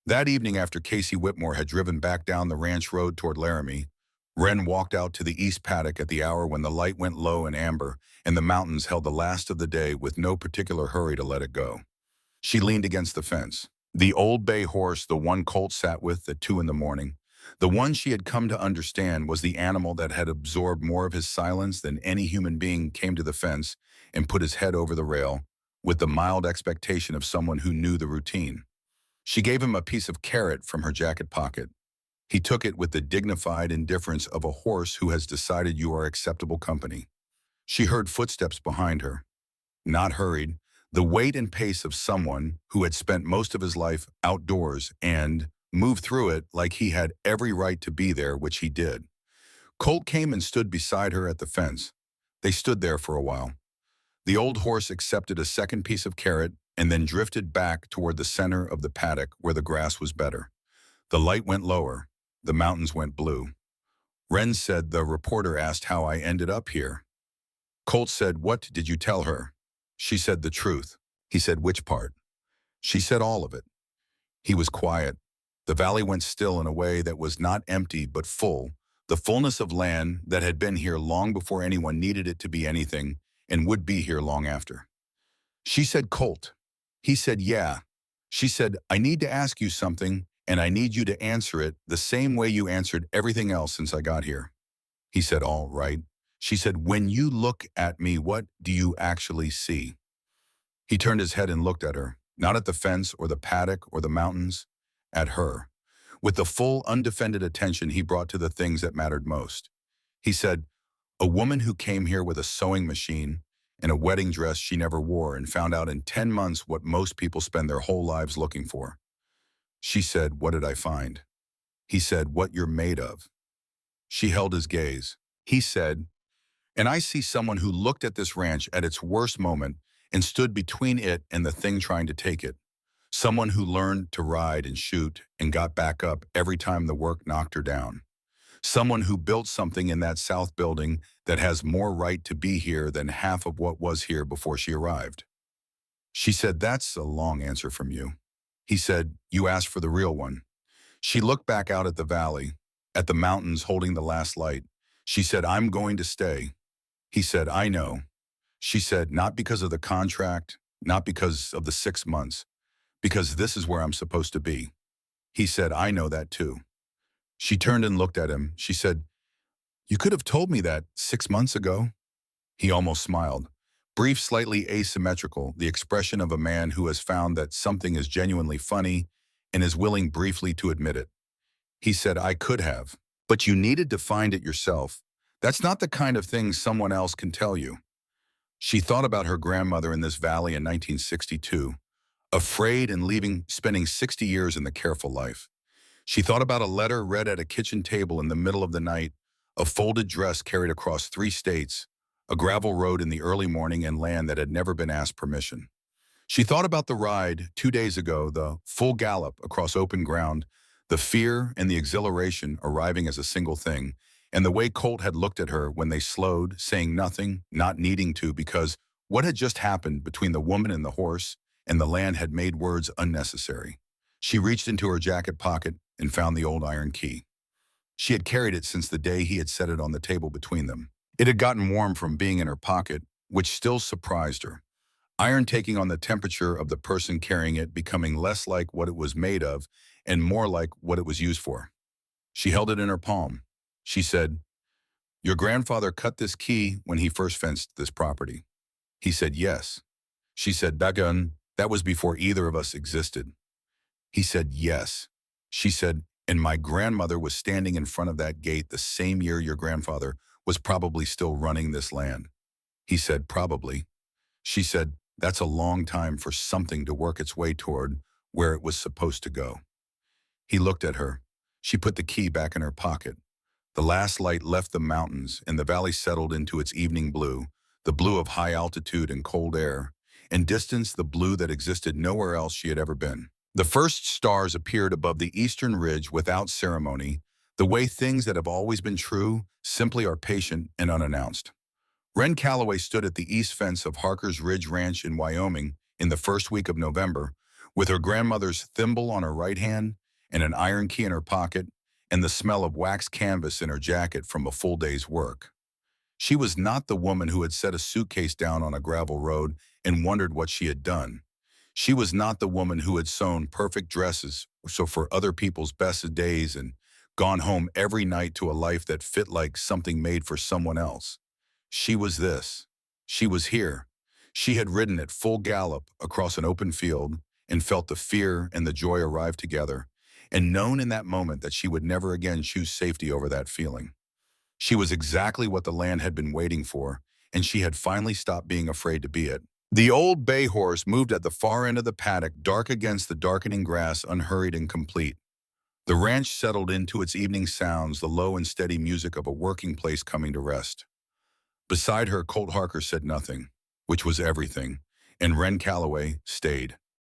That evening, after Casey Whitmore had driven back down the ranch road toward Laramie, Wren walked out to the east paddock at the hour when the light went low and amber, and the mountains held the last of the day with no particular hurry to let it go. She leaned against the fence. The old bay horse the one Colt sat with at 2 in the morning, the one she had come to understand was the animal that had absorbed more of his silence than any human being, came to the fence and put his head over the rail with the mild expectation of someone who knew the routine. She gave him a piece of carrot from her jacket pocket. He took it with the dignified indifference of a horse who has decided you are acceptable company. She heard footsteps behind her, not hurried, the weight and pace of someone who had spent most of his life outdoors and moved through it like he had every right to be there, which he did. Colt came and stood beside her at the fence. They stood there for a while. The old horse accepted a second piece of carrot and then drifted back toward the center of the paddock where the grass was better. The light went lower. The mountains went blue. Wren said, "The reporter asked how I ended up here." Colt said, "What did you tell her?" She said, "The truth." He said, "Which part?" She said, "All of it." He was quiet. The valley went still in a way that was not empty but full, the fullness of land that had been here long before anyone needed it to be anything and would be here long after. She said, "Colt." He said, "Yeah." She said, "I need to ask you something, and I need you to answer it the same way you answered everything else since I got here." He said, "All right." She said, "When you look at me, what do you actually see?" He turned his head and looked at her, not at the fence or the paddock or the mountains, at her, with the full, undefended attention he brought to the things that mattered most. He said, "A woman who came here with a sewing machine and a wedding dress she never wore and found out in 10 months what most people spend their whole lives looking for." She said, "What did I find?" He said, "What you're made of." She held his gaze. He said, "And I see someone who looked at this ranch at its worst moment and stood between it and the thing trying to take it. Someone who learned to ride and shoot and got back up every time the work knocked her down. Someone who built something in that south building that has more right to be here than half of what was here before she arrived." She said, "That's a long answer from you." He said, "You asked for the real one." She looked back out at the valley, at the mountains holding the last light. She said, "I'm going to stay." He said, "I know." She said, "Not because of the contract, not because of the 6 months, because this is where I'm supposed to be." He said, "I know that too." She turned and looked at him. She said, "You could have told me that 6 months ago." He almost smiled. Brief, slightly asymmetrical, the expression of a man who has found that something is genuinely funny and is willing briefly to admit it. He said, "I could have, but you needed to find it yourself. That's not the kind of thing someone else can tell you." She thought about her grandmother in this valley in 1962, afraid and leaving, spending 60 years in the careful life. She thought about a letter read at a kitchen table in the middle of the night, a folded dress carried across 3 states, a gravel road in the early morning, and land that had never been asked permission. She thought about the ride 2 days ago, the full gallop across open ground, the fear and the exhilaration arriving as a single thing, and the way Colt had looked at her when they slowed, saying nothing, not needing to, because what had just happened between the woman and the horse and the land had made words unnecessary. She reached into her jacket pocket and found the old iron key. She had carried it since the day he had set it on the table between them. It had gotten warm from being in her pocket, which still surprised her. Iron taking on the temperature of the person carrying it, becoming less like what it was made of and more like what it was used for. She held it in her palm. She said, "Your grandfather cut this key when he first fenced this property." He said, "Yes." She said, "Dagon, that was before either of us existed." He said, "Yes." She said, "And my grandmother was standing in front of that gate the same year your grandfather was probably still running this land." He said, "Probably." She said, "That's a long time for something to work its way toward where it was supposed to go." He looked at her. She put the key back in her pocket. The last light left the mountains, and the valley settled into its evening blue, the blue of high altitude and cold air, and distance the blue that existed nowhere else she had ever been. The first stars appeared above the eastern ridge without ceremony, the way things that have always been true simply are patient and unannounced. Wren Calloway stood at the east fence of Harker's Ridge Ranch in Wyoming in the first week of November, with her grandmother's thimble on her right hand and an iron key in her pocket, and the smell of waxed canvas in her jacket from a full day's work. She was not the woman who had set a suitcase down on a gravel road and wondered what she had done. She was not the woman who had sewn perfect dresses so for other people's best days and gone home every night to a life that fit like something made for someone else. She was this. She was here. She had ridden at full gallop across an open field and felt the fear and the joy arrive together, and known in that moment that she would never again choose safety over that feeling. She was exactly what the land had been waiting for, and she had finally stopped being afraid to be it. The old bay horse moved at the far end of the paddock, dark against the darkening grass, unhurried and complete. The ranch settled into its evening sounds, the low and steady music of a working place coming to rest. Beside her, Colt Harker said nothing, which was everything, and Wren Calloway stayed.